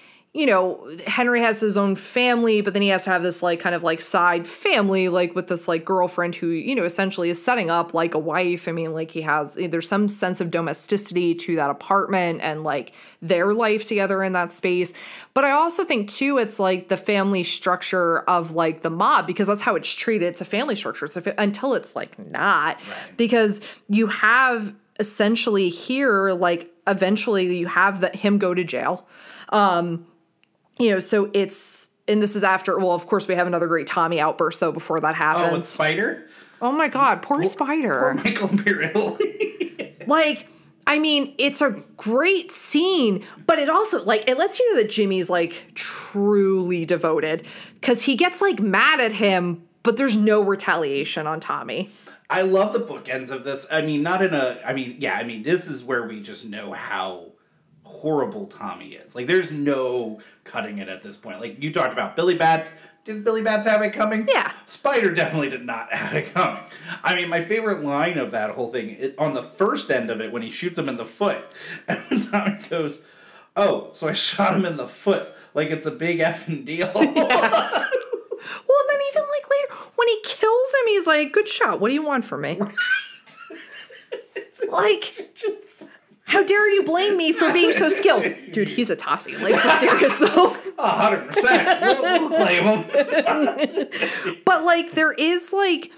Henry has his own family, but then he has to have this like kind of like side family, like with this like girlfriend who, essentially is setting up like a wife. I mean, like there's some sense of domesticity to that apartment and like their life together in that space. But I also think too, it's like the family structure of like the mob, because that's how it's treated. It's a family structure. So until it's like not, right. Because you have essentially here, like eventually you have him go to jail. So it's, and this is after, well, of course we have another great Tommy outburst though before that happens. Oh, with Spider? Oh my God, poor Spider. Poor Michael Pirelli. Like, I mean, it's a great scene, but it also, like, it lets you know that Jimmy's, like, truly devoted. Because he gets, like, mad at him, but there's no retaliation on Tommy. I love the bookends of this. I mean, this is where we just know how horrible Tommy is. Like, there's no cutting it at this point. Like, you talked about Billy Bats. Did Billy Bats have it coming? Yeah. Spider definitely did not have it coming. I mean, my favorite line of that whole thing, on the first end of it, when he shoots him in the foot, and Tommy goes, "Oh, so I shot him in the foot. Like it's a big effing deal." Yes. Well, then even like later, when he kills him, he's like, "Good shot. What do you want from me?" Like... How dare you blame me for being so skilled? Dude, he's a Tossie. Like, for serious, though. 100%. We'll claim him. But, like, there is, like...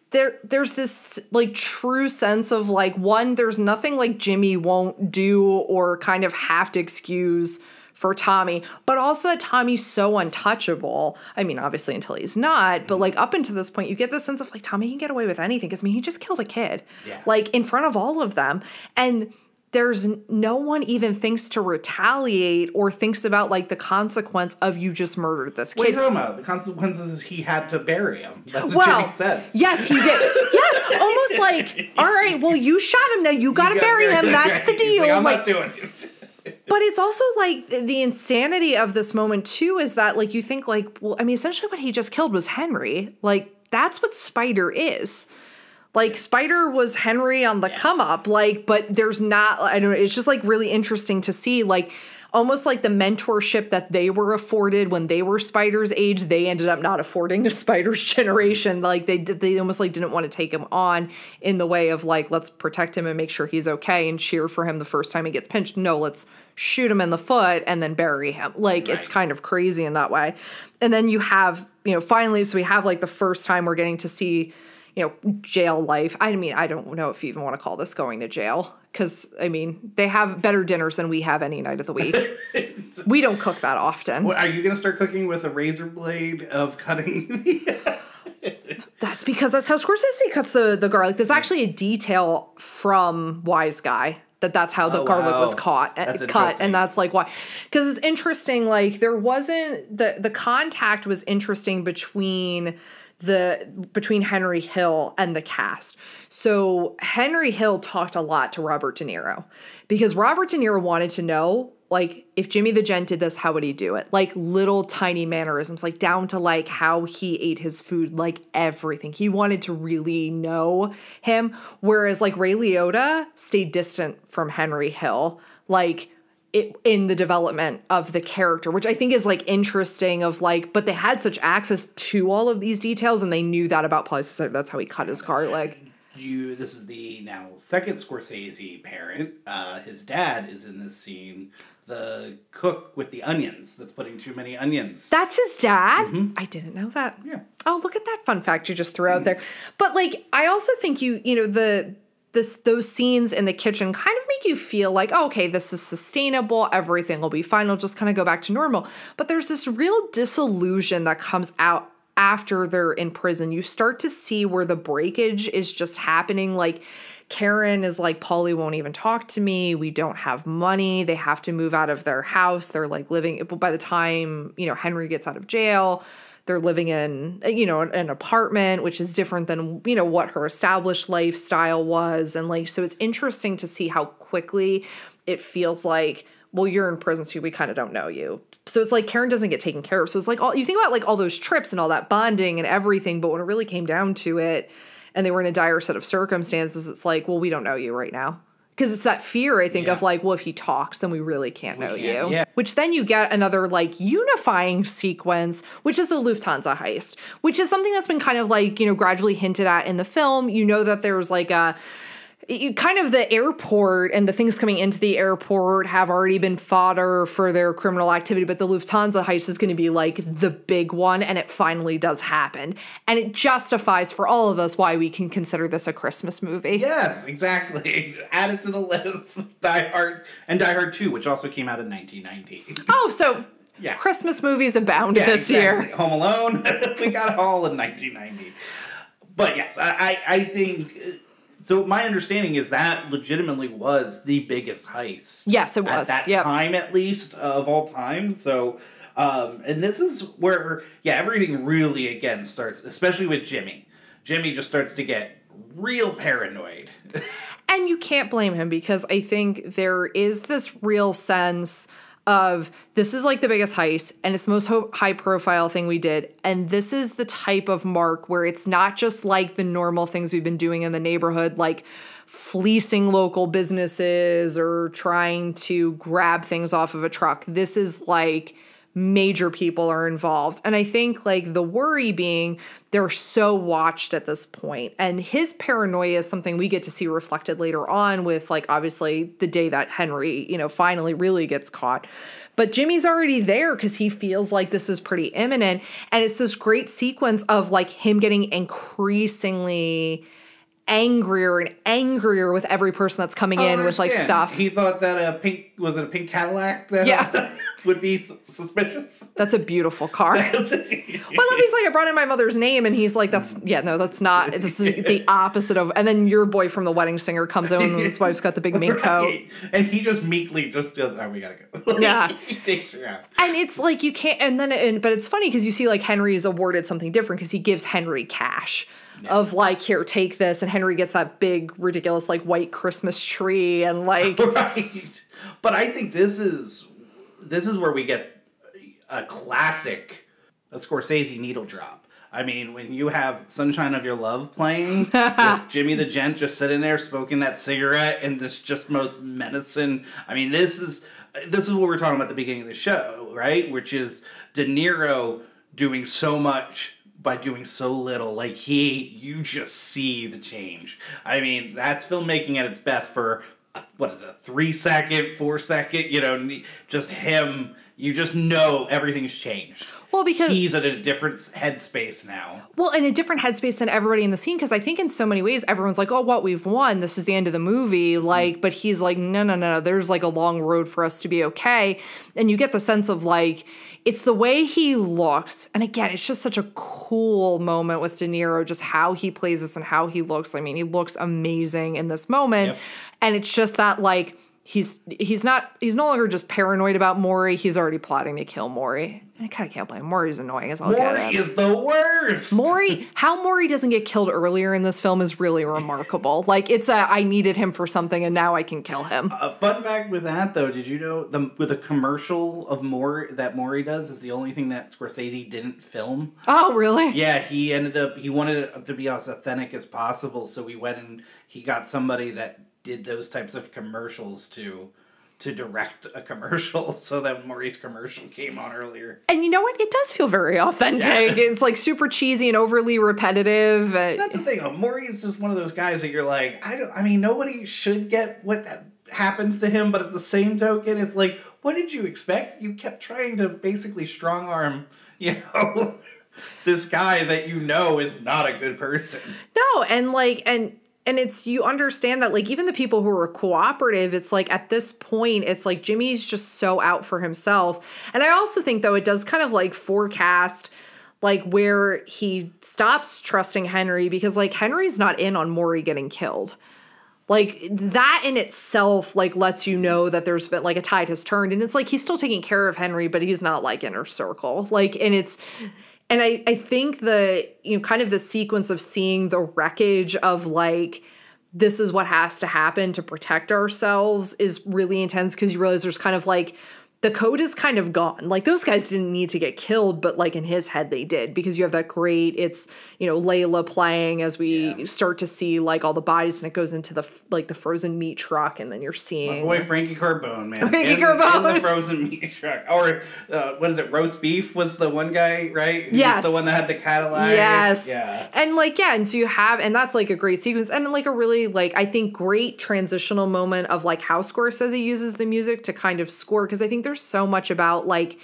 There's this, like, true sense of, like, one, there's nothing, like, Jimmy won't do or kind of have to excuse for Tommy. But also that Tommy's so untouchable. I mean, obviously, until he's not. But, like, up until this point, you get this sense of, like, Tommy can get away with anything. Because, I mean, he just killed a kid. Yeah. in front of all of them. And... there's no one even thinks to retaliate or thinks about, like, the consequence of you just murdered this kid. Wait, Roma, the consequences is he had to bury him. That's what Jimmy says. Yes, he did. Yes, almost like, all right, well, you shot him, now you gotta bury him. That's the deal. Like, I'm not doing it. But it's also, like, the insanity of this moment, too, is that, like, you think, like, well, I mean, essentially what he just killed was Henry. Like, that's what Spider is. Like, Spider was Henry on the come up, like, but there's not, I don't know, it's just, like, really interesting to see, like, almost like the mentorship that they were afforded when they were Spider's age, they ended up not affording to Spider's generation. Like, they almost, like, didn't want to take him on in the way of, like, let's protect him and make sure he's okay and cheer for him the first time he gets pinched. No, let's shoot him in the foot and then bury him. Like, right. It's kind of crazy in that way. And then you have, finally, so we have, like, the first time we're getting to see... jail life. I mean, I don't know if you even want to call this going to jail. Because, I mean, they have better dinners than we have any night of the week. We don't cook that often. Well, are you going to start cooking with a razor blade of cutting the... That's because that's how Scorsese cuts the garlic. There's actually a detail from Wise Guy that's how the garlic was cut, and that's like why. Because it's interesting, like, there wasn't... The contact was interesting between Henry Hill and the cast. So Henry Hill talked a lot to Robert De Niro because Robert De Niro wanted to know, like, if Jimmy the Gent did this, how would he do it? Like, little tiny mannerisms, like down to like how he ate his food, like everything. He wanted to really know him. Whereas like Ray Liotta stayed distant from Henry Hill, like, in the development of the character, which I think is like interesting of like, but they had such access to all of these details and they knew that about Pauly. That's how he cut his garlic. This is the now second Scorsese parent. His dad is in this scene. The cook with the onions that's putting too many onions. That's his dad? Mm-hmm. I didn't know that. Yeah. Oh, look at that fun fact you just threw out there. But like, I also think those scenes in the kitchen kind of make you feel like, oh, okay, this is sustainable. Everything will be fine. It'll just kind of go back to normal. But there's this real disillusion that comes out after they're in prison. You start to see where the breakage is just happening. Like, Karen is like, Pauly won't even talk to me. We don't have money. They have to move out of their house. They're like living, by the time, Henry gets out of jail, they're living in, an apartment, which is different than, what her established lifestyle was. And like, so it's interesting to see how quickly it feels like, well, you're in prison, so we kind of don't know you. So it's like Karen doesn't get taken care of. So it's like, you think about like all those trips and all that bonding and everything, but when it really came down to it and they were in a dire set of circumstances, it's like, well, we don't know you right now. Because it's that fear, I think, Yeah. of like, well, if he talks, then we really can't know you. Yeah. Which then you get another like unifying sequence, which is the Lufthansa heist, which is something that's been kind of like, gradually hinted at in the film. You know that there's like kind of the airport and the things coming into the airport have already been fodder for their criminal activity, but the Lufthansa heist is going to be like the big one, and it finally does happen. And it justifies for all of us why we can consider this a Christmas movie. Yes, exactly. Add it to the list. Die Hard and Die Hard 2, which also came out in 1990. Oh, so yeah. Christmas movies abound this year. Home Alone. We got it all in 1990. But yes, I think... So my understanding is that legitimately was the biggest heist. Yes, it was. At that time, at least, of all time. So, and this is where, everything really, again, starts, especially with Jimmy. Jimmy just starts to get real paranoid. And you can't blame him, because I think there is this real sense of this is like the biggest heist and it's the most high profile thing we did. And this is the type of mark where it's not just like the normal things we've been doing in the neighborhood, like fleecing local businesses or trying to grab things off of a truck. This is like major people are involved. And I think like the worry being they're so watched at this point. And his paranoia is something we get to see reflected later on with like obviously the day that Henry, finally really gets caught. But Jimmy's already there because he feels like this is pretty imminent. And it's this great sequence of like him getting increasingly angrier and angrier with every person that's coming in with like stuff. He thought that a pink Cadillac that would be suspicious. That's a beautiful car. Well, he's like, I brought in my mother's name, and he's like, that's not. This is the opposite of. And then your boy from The Wedding Singer comes in, and his wife's got the big mink coat, and he just meekly just goes, "Oh, we gotta go." Yeah, he takes her out, and it's like you can't. But it's funny because you see like Henry's awarded something different because he gives Henry cash. Of like, here, take this, and Henry gets that big, ridiculous, like white Christmas tree, and like, right. But I think this is where we get a classic, a Scorsese needle drop. I mean, when you have "Sunshine of Your Love" playing, with Jimmy the Gent just sitting there smoking that cigarette, and this just most menacing. I mean, this is what we were talking about at the beginning of the show, right? Which is De Niro doing so much by doing so little. Like you just see the change. I mean, that's filmmaking at its best for, what is it, 3 second, 4 second, just him, you just know everything's changed. Well, because he's at a different headspace now. Well, in a different headspace than everybody in the scene, because I think in so many ways everyone's like, oh, what, we've won, this is the end of the movie, like, but he's like, no, there's like a long road for us to be okay. And you get the sense of like, it's the way he looks. And again, it's just such a cool moment with De Niro, just how he plays this and how he looks. I mean, he looks amazing in this moment. Yep. And it's just that like, he's no longer just paranoid about Maury. He's already plotting to kill Maury. And I kind of can't blame him. Maury's annoying as all get out. Maury is the worst. How Maury doesn't get killed earlier in this film is really remarkable. Like I needed him for something and now I can kill him. A fun fact with that though, did you know with a commercial of Maury does is the only thing that Scorsese didn't film? Oh, really? Yeah, he wanted it to be as authentic as possible, so he went and he got somebody that did those types of commercials to direct a commercial, so that Maury's commercial came on earlier. And you know what? It does feel very authentic. Yeah. It's like super cheesy and overly repetitive. That's the thing. Maury's just one of those guys that you're like, I mean, nobody should get what happens to him, but at the same token, it's like, what did you expect? You kept trying to basically strong arm, this guy that is not a good person. No, and it's, you understand that, like, even the people who are cooperative, it's like, at this point, it's like Jimmy's just so out for himself. And I also think, though, it does kind of, like, forecast, like, where he stops trusting Henry, because, like, Henry's not in on Maury getting killed. Like, that in itself, like, lets you know that there's been, like, a tide has turned. And it's like, he's still taking care of Henry, but he's not, like, inner circle. Like, and it's... And I think kind of the sequence of seeing the wreckage of like, this is what has to happen to protect ourselves is really intense, because you realize there's kind of like the code is kind of gone. Like, those guys didn't need to get killed, but like in his head they did, because you have that great, it's, you know, Layla playing as we start to see like all the bodies, and it goes into the like the frozen meat truck, and then you're seeing my boy Frankie Carbone, man. Frankie Carbone in the frozen meat truck. Or what is it? Roast beef was the one guy, right? Yes, the one that had the Cadillac. Yes, yeah, and like and so you have, and that's like a great sequence, and like a really like I think great transitional moment of like how Scorsese uses the music to kind of score, because I think there's so much about like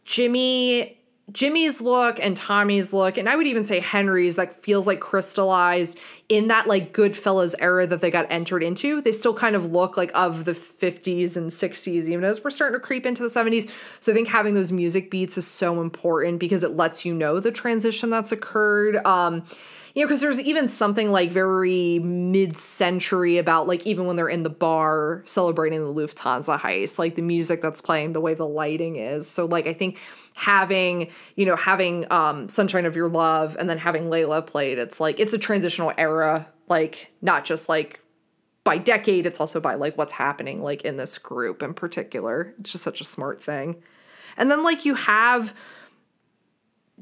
Jimmy's look and Tommy's look, and I would even say Henry's, that feels like crystallized in that like Goodfellas era that they got entered into. They still kind of look like of the 50s and 60s, even as we're starting to creep into the 70s. So I think having those music beats is so important, because it lets you know the transition that's occurred. You know, because there's even something like very mid-century about like even when they're in the bar celebrating the Lufthansa heist, like the music that's playing, the way the lighting is. So like I think having Sunshine of Your Love and then having Layla played, it's like it's a transitional era, like not just like by decade, it's also by like what's happening like in this group in particular. It's just such a smart thing. And then like you have,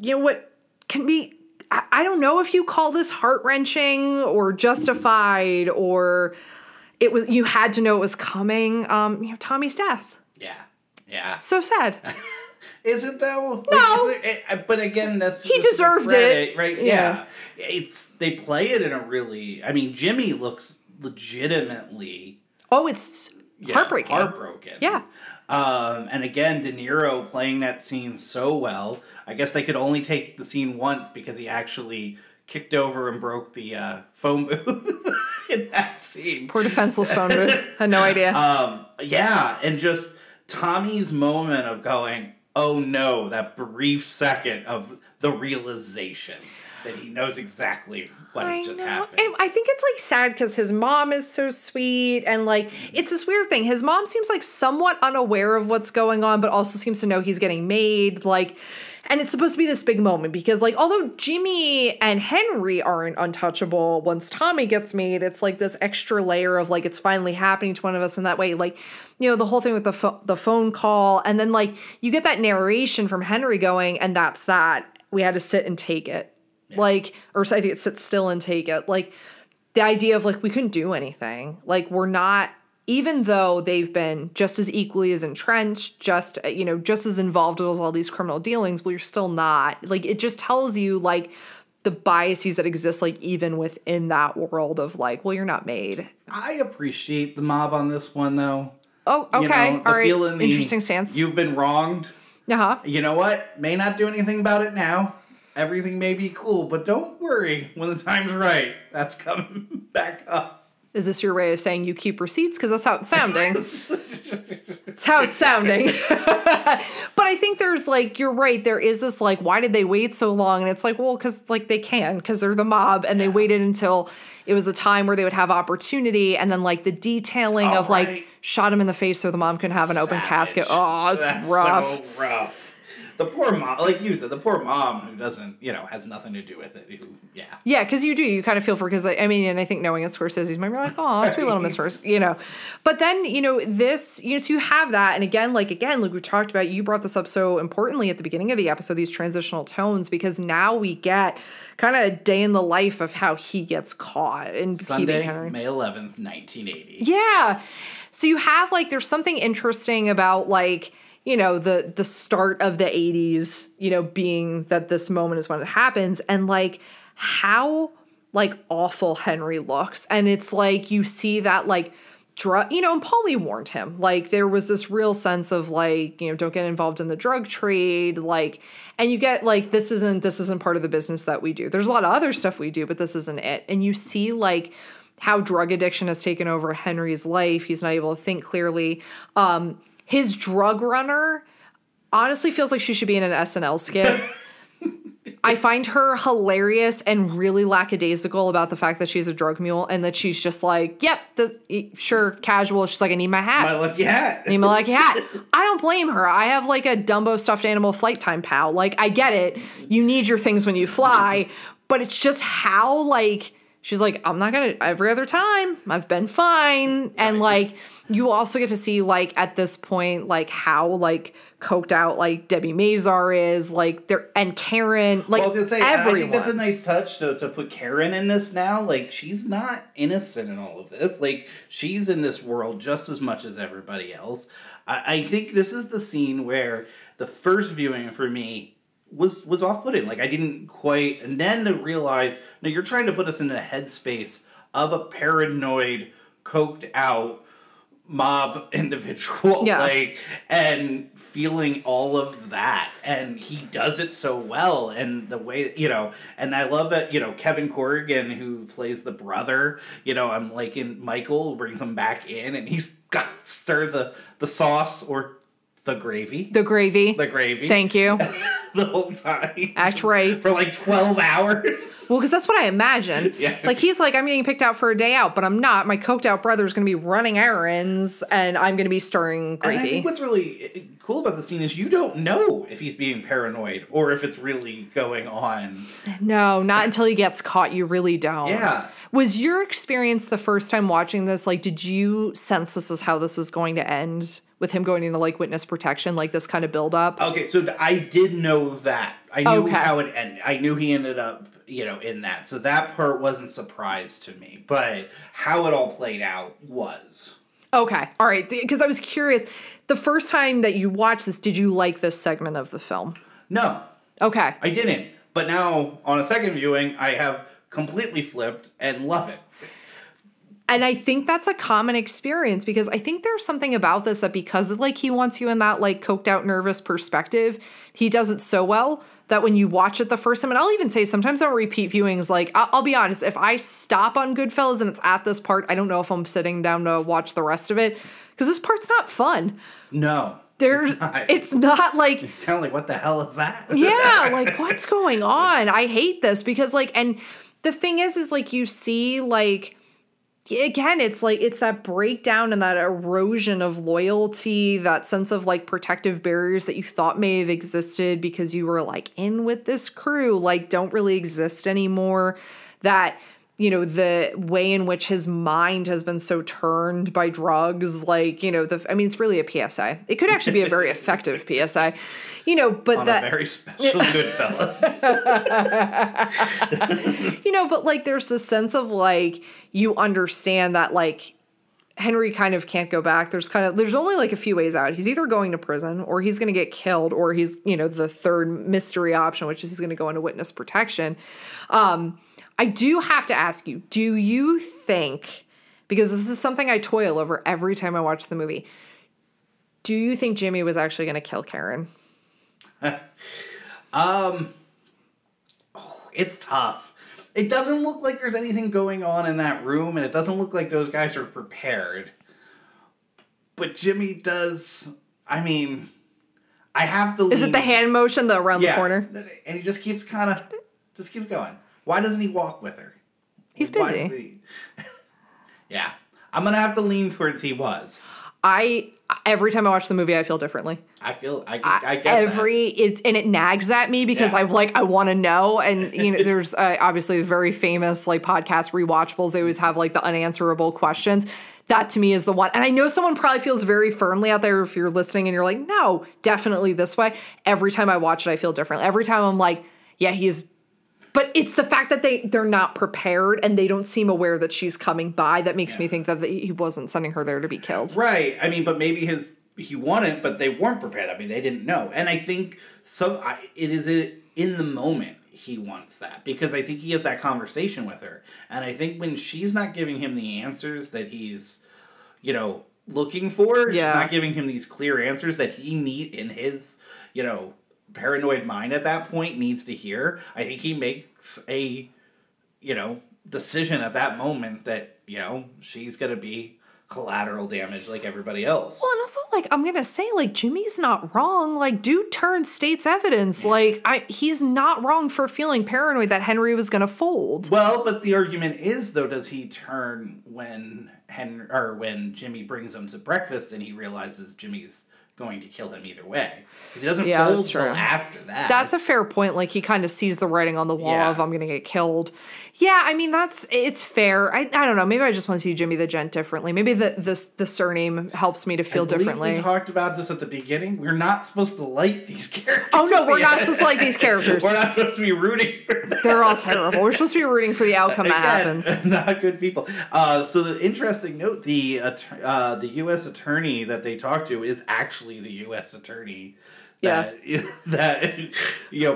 you know, what can be, I don't know if you call this heart-wrenching or justified, or it was, you had to know it was coming. You know, Tommy's death. Yeah. So sad. Is it though? No. But again, he deserved it, right? Yeah. They play it in a really. I mean, Jimmy looks legitimately. Oh, it's heartbreaking. Heartbroken. Yeah. And again, De Niro playing that scene so well. I guess they could only take the scene once because he actually kicked over and broke the phone booth in that scene. Poor defenseless phone booth. Had no idea. Yeah, and just Tommy's moment of going, oh no, that brief second of the realization that he knows exactly what has just happened. And I think it's like sad because his mom is so sweet, and like it's this weird thing. His mom seems like somewhat unaware of what's going on, but also seems to know he's getting made. Like, and it's supposed to be this big moment because like although Jimmy and Henry aren't untouchable, once Tommy gets made, it's like this extra layer of like it's finally happening to one of us in that way. Like, you know, the whole thing with the phone call, and then like you get that narration from Henry going, and that's that. We had to sit and take it. Yeah. Like, or I think it's sit still and take it. Like the idea of like we couldn't do anything. Like we're not, even though they've been just as equally as entrenched, just, you know, just as involved with all these criminal dealings, well, you're still not. Like it just tells you like the biases that exist like even within that world of like, well, you're not made. I appreciate the mob on this one though. Oh, okay. You know, all right. Interesting stance. You've been wronged. Uh-huh. You know what? May not do anything about it now. Everything may be cool, but don't worry. When the time's right, that's coming back up. Is this your way of saying you keep receipts? Because that's how it's sounding. It's how it's sounding. But I think there's like, you're right. There is this like, why did they wait so long? And it's like, well, because like they can, because they're the mob, and they waited until it was a time where they would have opportunity. And then like the detailing of like shot him in the face so the mom can have an open casket. Oh, it's rough. So rough. The poor mom, like you said, the poor mom who doesn't, you know, has nothing to do with it. Yeah, because you kind of feel for, because I mean, and I think knowing it's Scorsese's, might be like, oh, sweet little Miss First, you know. But then, you know, this, you know, so you have that, and again, like we talked about, you brought this up so importantly at the beginning of the episode, these transitional tones, because now we get kind of a day in the life of how he gets caught in Sunday, May 11th, 1980. Yeah, so you have like, there's something interesting about like, you know, the start of the 80s, you know, being that this moment is when it happens, and like how like awful Henry looks. And it's like you see that like drug, you know, and Paulie warned him, like there was this real sense of like, you know, don't get involved in the drug trade, like, and you get like this isn't part of the business that we do. There's a lot of other stuff we do, but this isn't it. And you see like how drug addiction has taken over Henry's life. He's not able to think clearly. His drug runner honestly feels like she should be in an SNL skit. I find her hilarious and really lackadaisical about the fact that she's a drug mule and that she's just like, yep, sure, casual. She's like, I need my hat. My lucky hat. I need my lucky hat. I don't blame her. I have like a Dumbo stuffed animal flight time pal. Like, I get it. You need your things when you fly. But it's just how like she's like, I'm not gonna, every other time I've been fine. And like, you also get to see like at this point, like how like coked out like Debbie Mazar is, like there, and Karen, like well, I was gonna say, everyone. I think that's a nice touch to put Karen in this now. Like, she's not innocent in all of this. Like, she's in this world just as much as everybody else. I think this is the scene where the first viewing for me was off-putting. Like, I didn't quite, and then to realize, no, you're trying to put us in the headspace of a paranoid, coked out mob individual, like, and feeling all of that, and he does it so well, and the way, you know, and I love that, you know, Kevin Corrigan, who plays the brother, you know, I'm like, in Michael brings him back in, and he's got to stir the sauce, or the gravy. Thank you. The whole time. That's right. For like 12 hours. Well, because that's what I imagine. Yeah. Like, he's like, I'm getting picked out for a day out, but I'm not. My coked out brother's going to be running errands, and I'm going to be stirring gravy. And I think what's really cool about the scene is you don't know if he's being paranoid or if it's really going on. No, not until he gets caught. You really don't. Yeah. Was your experience the first time watching this, like, did you sense this is how this was going to end? With him going into, like, witness protection, like, this kind of build-up? Okay, so I did know that. I knew how it ended. I knew he ended up, you know, in that. So that part wasn't a surprise to me. But how it all played out was. Okay, all right. Because I was curious. The first time that you watched this, did you like this segment of the film? No. Okay. I didn't. But now, on a second viewing, I have completely flipped and love it. And I think that's a common experience, because I think there's something about this that, because like he wants you in that like coked out nervous perspective, he does it so well that when you watch it the first time, and I'll even say sometimes on repeat viewings, like I'll be honest, if I stop on Goodfellas and it's at this part, I don't know if I'm sitting down to watch the rest of it, because this part's not fun. No. It's not like, kind of like, what the hell is that? Yeah, like, what's going on? I hate this, because like, and the thing is like, you see like, again, it's like, it's that breakdown and that erosion of loyalty, that sense of like protective barriers that you thought may have existed because you were like in with this crew, like don't really exist anymore. That, you know, the way in which his mind has been so turned by drugs, like, you know, I mean, it's really a PSA. It could actually be a very effective PSA, you know, but on a very special Goodfellas. You know, but like, there's this sense of like, you understand that like, Henry kind of can't go back. There's only like a few ways out. He's either going to prison, or he's going to get killed, or he's, you know, the third mystery option, which is he's going to go into witness protection. I do have to ask you, do you think, because this is something I toil over every time I watch the movie, do you think Jimmy was actually going to kill Karen? It's tough. It doesn't look like there's anything going on in that room, and it doesn't look like those guys are prepared. But Jimmy does, I mean, I have to Is it the hand motion around the corner? And he just keeps going. Why doesn't he walk with her? He's busy. Yeah. I'm going to have to lean towards he was. Every time I watch the movie, I feel differently. I get that. And it nags at me because I want to know. And, you know, there's obviously very famous like podcast rewatchables. They always have like the unanswerable questions. That to me is the one. And I know someone probably feels very firmly out there if you're listening and you're like, no, definitely this way. Every time I watch it, I feel differently. Every time I'm like, yeah, he's. But it's the fact that they're not prepared and they don't seem aware that she's coming by that makes me think that he wasn't sending her there to be killed. Right. I mean, but maybe he wanted, but they weren't prepared. I mean, they didn't know. And I think it is in the moment he wants that, because I think he has that conversation with her. And I think when she's not giving him the answers that he's, you know, looking for, she's not giving him these clear answers that he need in his, you know, paranoid mind at that point needs to hear. I think he makes a, you know, decision at that moment that, you know, she's going to be collateral damage like everybody else. Well, and also, like, I'm going to say, like, Jimmy's not wrong. Like, dude turned state's evidence. Like, he's not wrong for feeling paranoid that Henry was going to fold. Well, but the argument is, though, does he turn when Jimmy brings him to breakfast and he realizes Jimmy's going to kill him either way. Because he doesn't Yeah, fold that's true. till after that. That's a fair point. Like, he kind of sees the writing on the wall Yeah. of I'm going to get killed. Yeah, I mean, it's fair. I don't know. Maybe I just want to see Jimmy the Gent differently. Maybe the surname helps me to feel differently. We talked about this at the beginning. We're not supposed to like these characters. Oh, no, we're not supposed to like these characters. We're not supposed to be rooting for them. They're all terrible. We're supposed to be rooting for the outcome that happens. Not good people. So the interesting note, the U.S. attorney that they talked to is actually the U.S. attorney that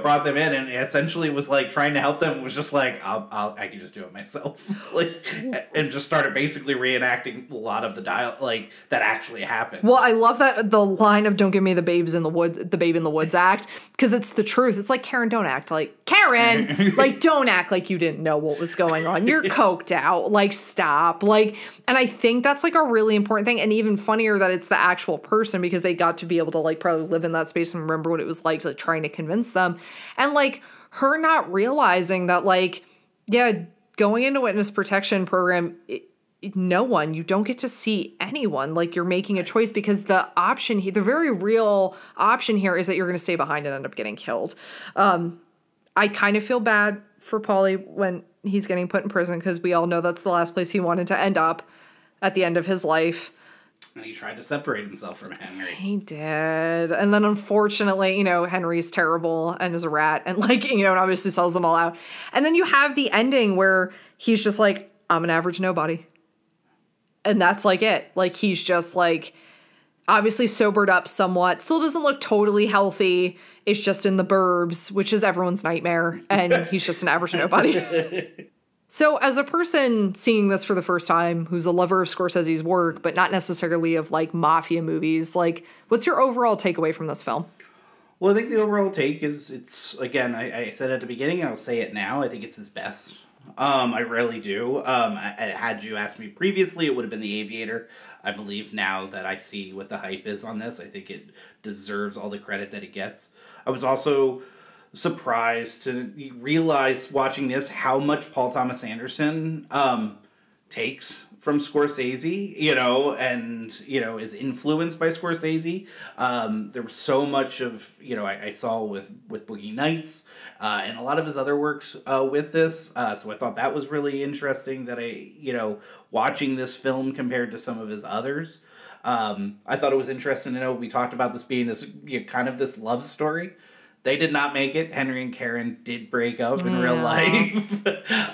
brought them in, and essentially was like trying to help them. Was just like, I can just do it myself, and just started basically reenacting a lot of the that actually happened. Well, I love that the line of "Don't give me the babes in the woods," the Babe in the Woods act, because it's the truth. It's like, Karen, don't act like Karen. Like, don't act like you didn't know what was going on. You're coked out. Like, stop. Like, and I think that's like a really important thing, and even funnier that it's the actual person, because they got to be able to like probably live in that space and remember what it was like trying to convince them. And like her not realizing that, like, yeah, going into witness protection program, you don't get to see anyone. Like, you're making a choice, because the option here, the very real option here, is that you're going to stay behind and end up getting killed. I kind of feel bad for Paulie when he's getting put in prison, because we all know that's the last place he wanted to end up at the end of his life. And he tried to separate himself from Henry. He did. And then unfortunately, Henry's terrible and is a rat and and obviously sells them all out. And then you have the ending where he's just like, I'm an average nobody. And that's like it. Like, he's just like obviously sobered up somewhat. Still doesn't look totally healthy. It's just in the burbs, which is everyone's nightmare. And he's just an average nobody. So as a person seeing this for the first time, who's a lover of Scorsese's work, but not necessarily of like mafia movies, like, what's your overall takeaway from this film? Well, I think the overall take is, it's, again, I said at the beginning, and I'll say it now, I think it's his best. I really do. Had you asked me previously, it would have been The Aviator. I believe now that I see what the hype is on this, I think it deserves all the credit that it gets. I was also surprised to realize watching this how much Paul Thomas Anderson takes from Scorsese, and is influenced by Scorsese. There was so much of I saw with Boogie Nights and a lot of his other works with this. So I thought that was really interesting that watching this film compared to some of his others. I thought it was interesting to know we talked about this being this kind of this love story. They did not make it. Henry and Karen did break up in real life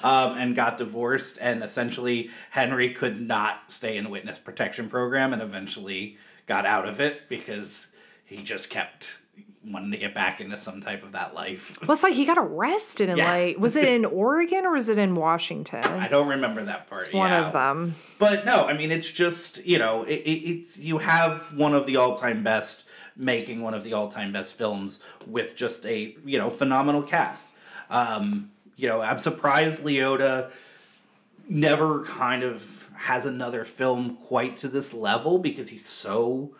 and got divorced. And essentially, Henry could not stay in the witness protection program and eventually got out of it because he just kept wanting to get back into some type of that life. Well, it's like he got arrested in was it in Oregon or was it in Washington? I don't remember that part. It's one of them. But no, I mean, it's just, it's you have one of the all-time best making one of the all-time best films with just a, phenomenal cast. I'm surprised Liotta never kind of has another film quite to this level because he's so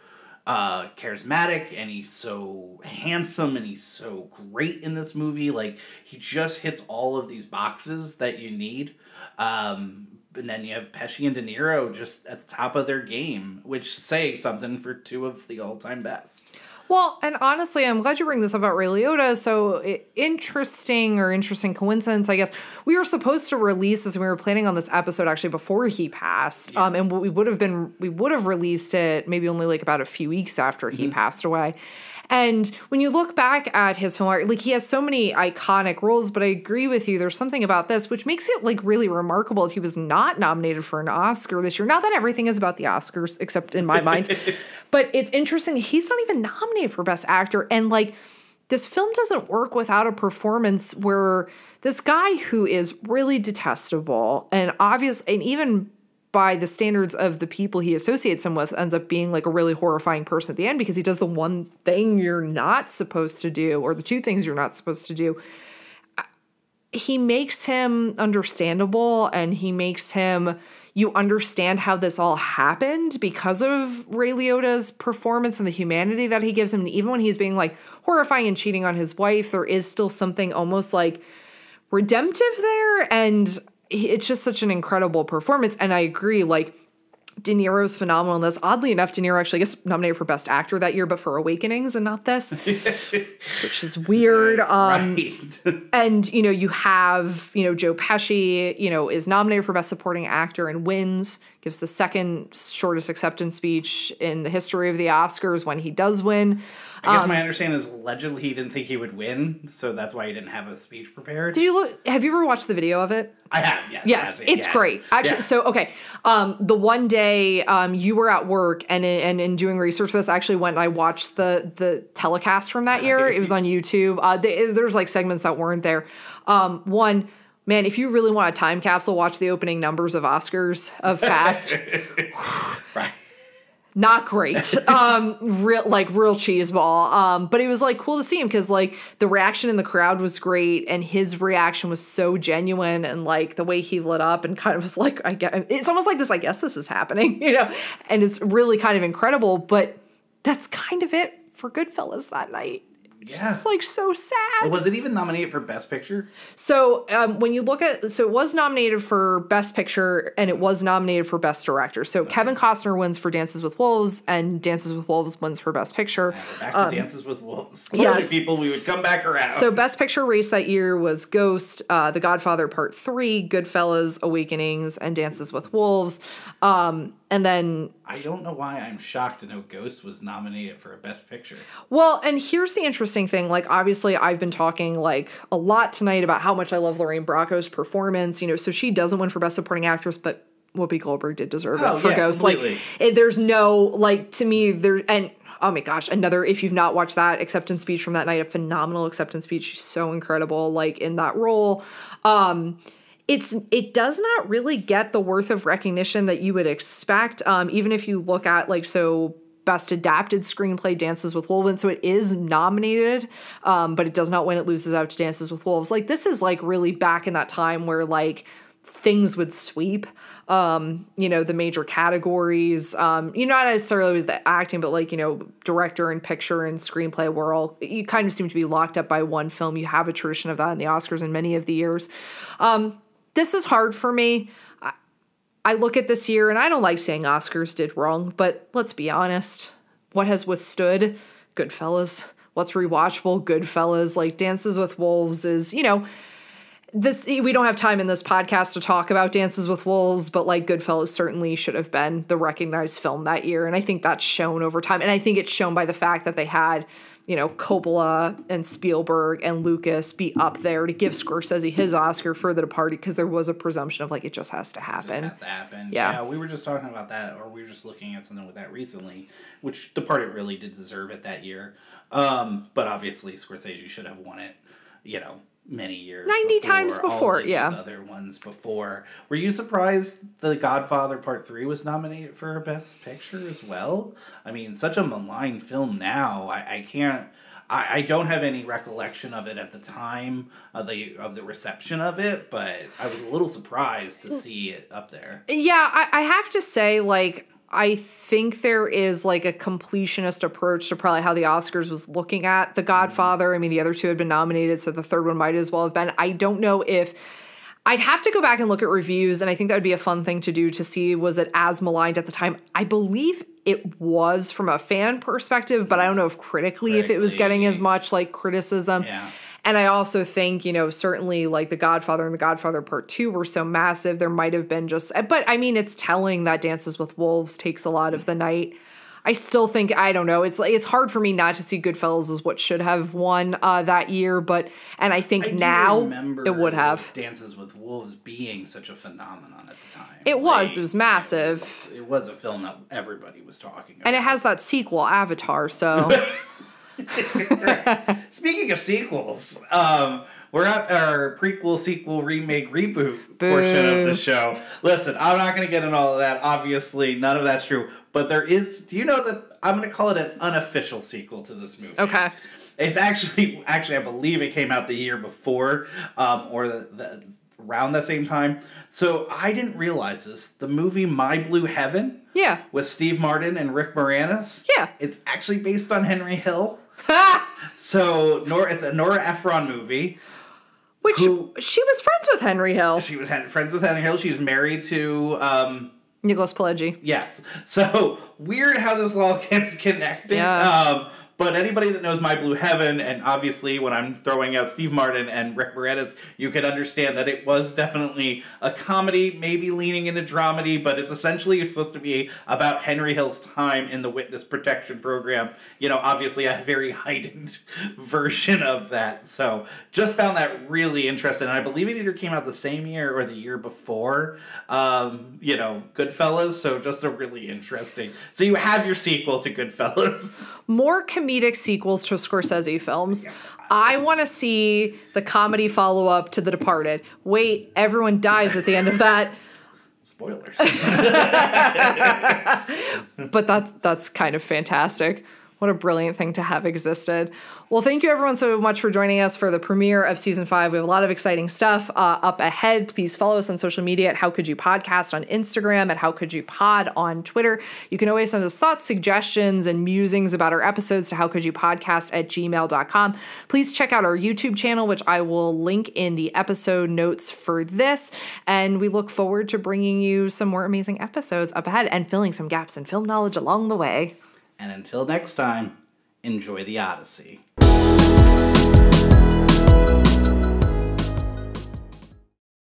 charismatic and he's so handsome and he's so great in this movie. Like, he just hits all of these boxes that you need. And then you have Pesci and De Niro just at the top of their game, which saying something for two of the all-time best. Well, and honestly, I'm glad you bring this up about Ray Liotta. So interesting coincidence, I guess. We were supposed to release this, and we were planning on this episode actually before he passed. Yeah. And we would have released it maybe only like about a few weeks after he passed away. And when you look back at his film art, like, he has so many iconic roles, but I agree with you. There's something about this which makes it like really remarkable that he was not nominated for an Oscar this year. Not that everything is about the Oscars, except in my mind. But it's interesting. He's not even nominated for Best Actor. And like, this film doesn't work without a performance where this guy who is really detestable and obvious, and even by the standards of the people he associates him with, ends up being like a really horrifying person at the end because he does the one thing you're not supposed to do, or the two things you're not supposed to do. He makes him understandable, and he makes him, you understand how this all happened because of Ray Liotta's performance and the humanity that he gives him. And even when he's being like horrifying and cheating on his wife, there is still something almost like redemptive there. And it's just such an incredible performance. And I agree, like, De Niro's phenomenal in this. Oddly enough, De Niro actually gets nominated for Best Actor that year, but for Awakenings and not this, which is weird. Right. And, you have, Joe Pesci, is nominated for Best Supporting Actor and wins, gives the second shortest acceptance speech in the history of the Oscars when he does win. I guess my understanding is allegedly he didn't think he would win, so that's why he didn't have a speech prepared. Have you ever watched the video of it? I have, yes. Yes, it's great. Actually, so, okay. The one day you were at work and in doing research for this, I actually went and I watched the telecast from that year. It was on YouTube. There's like segments that weren't there. One, man, if you really want a time capsule, watch the opening numbers of Oscars of Fast. Right. Not great. Real cheeseball. But it was like cool to see him because like the reaction in the crowd was great and his reaction was so genuine and like the way he lit up and kind of was like, it's almost like this, I guess this is happening, and it's really kind of incredible, but that's kind of it for Goodfellas that night. Yeah. It's like so sad. Was it even nominated for Best Picture? So when you look at, it was nominated for Best Picture and it was nominated for Best Director. So Kevin Costner wins for Dances with Wolves and Dances with Wolves wins for Best Picture. Yeah, we're back to Dances with Wolves. Yes. People, we would come back around. So Best Picture race that year was Ghost, The Godfather Part 3, Goodfellas, Awakenings, and Dances with Wolves. And then I don't know why I'm shocked to know Ghost was nominated for a Best Picture. Well, and here's the interesting thing. Like, obviously, I've been talking like a lot tonight about how much I love Lorraine Bracco's performance. So she doesn't win for Best Supporting Actress, but Whoopi Goldberg did deserve it for Ghost. Completely. Like, there's no like to me there and. Oh my gosh, another, if you've not watched that acceptance speech from that night, a phenomenal acceptance speech. She's so incredible, like in that role. It does not really get the worth of recognition that you would expect. Even if you look at Best Adapted Screenplay, Dances with Wolves. So it is nominated, but it does not win. It loses out to Dances with Wolves. Like this is like really back in that time where like things would sweep. The major categories, not necessarily was the acting, but director and picture and screenplay were all, you kind of seem to be locked up by one film. You have a tradition of that in the Oscars in many of the years. This is hard for me. I look at this year and I don't like saying Oscars did wrong, but let's be honest. What has withstood? Goodfellas. What's rewatchable? Goodfellas. Like Dances with Wolves is, we don't have time in this podcast to talk about Dances with Wolves, but Goodfellas certainly should have been the recognized film that year. And I think that's shown over time. And I think it's shown by the fact that they had, Coppola and Spielberg and Lucas be up there to give Scorsese his Oscar for The Departed because there was a presumption of it just has to happen. It just has to happen. Yeah, we were just talking about that, or we were just looking at something with that recently, which Departed really did deserve it that year. But obviously Scorsese should have won it, many years 90 times before, all those other ones before. Were you surprised The Godfather Part 3 was nominated for a Best Picture as well? I mean, such a maligned film now. I don't have any recollection of it at the time of the reception of it, but I was a little surprised to see it up there. Yeah, I have to say, I think there is a completionist approach to probably how the Oscars was looking at The Godfather. I mean, the other two had been nominated, so the third one might as well have been. I don't know if I'd have to go back and look at reviews, and I think that would be a fun thing to do to see was it as maligned at the time. I believe it was from a fan perspective, but I don't know if critically if it was getting as much criticism. Yeah. And I also think, certainly The Godfather and The Godfather Part 2 were so massive, there might have been but I mean, it's telling that Dances with Wolves takes a lot of the night. I still think, I don't know, it's hard for me not to see Goodfellas as what should have won that year, and I think now it would have. Dances with Wolves being such a phenomenon at the time. It was massive. It was a film that everybody was talking about. And it has that sequel, Avatar, so... Speaking of sequels, we're at our prequel, sequel, remake, reboot portion of the show. Listen, I'm not going to get into all of that. Obviously, none of that's true. But there is, do you know that I'm going to call it an unofficial sequel to this movie? Okay. It's actually, I believe it came out the year before, or the around the same time. So I didn't realize this. The movie My Blue Heaven, with Steve Martin and Rick Moranis, it's actually based on Henry Hill. So it's a Nora Ephron movie. Which she was friends with Henry Hill. She was friends with Henry Hill. She was married to Nicholas Pileggi. Yes. So weird how this all gets connected. Yeah. But anybody that knows My Blue Heaven, and obviously when I'm throwing out Steve Martin and Rick Moranis, you can understand that it was definitely a comedy, maybe leaning into dramedy, but it's essentially supposed to be about Henry Hill's time in the witness protection program. You know, obviously a very heightened version of that. So just found that really interesting. And I believe it either came out the same year or the year before, you know, Goodfellas. So just a really interesting. So you have your sequel to Goodfellas. More comedic sequels to Scorsese films. I want to see the comedy follow-up to The Departed. Wait, everyone dies at the end of that. Spoilers. But that's kind of fantastic. What a brilliant thing to have existed. Well, thank you everyone so much for joining us for the premiere of season 5. We have a lot of exciting stuff up ahead. Please follow us on social media at How Could You Podcast on Instagram, at How Could You Pod on Twitter. You can always send us thoughts, suggestions, and musings about our episodes to howcouldyoupodcast@gmail.com. Please check out our YouTube channel, which I will link in the episode notes for this. And we look forward to bringing you some more amazing episodes up ahead and filling some gaps in film knowledge along the way. And until next time, enjoy the Odyssey.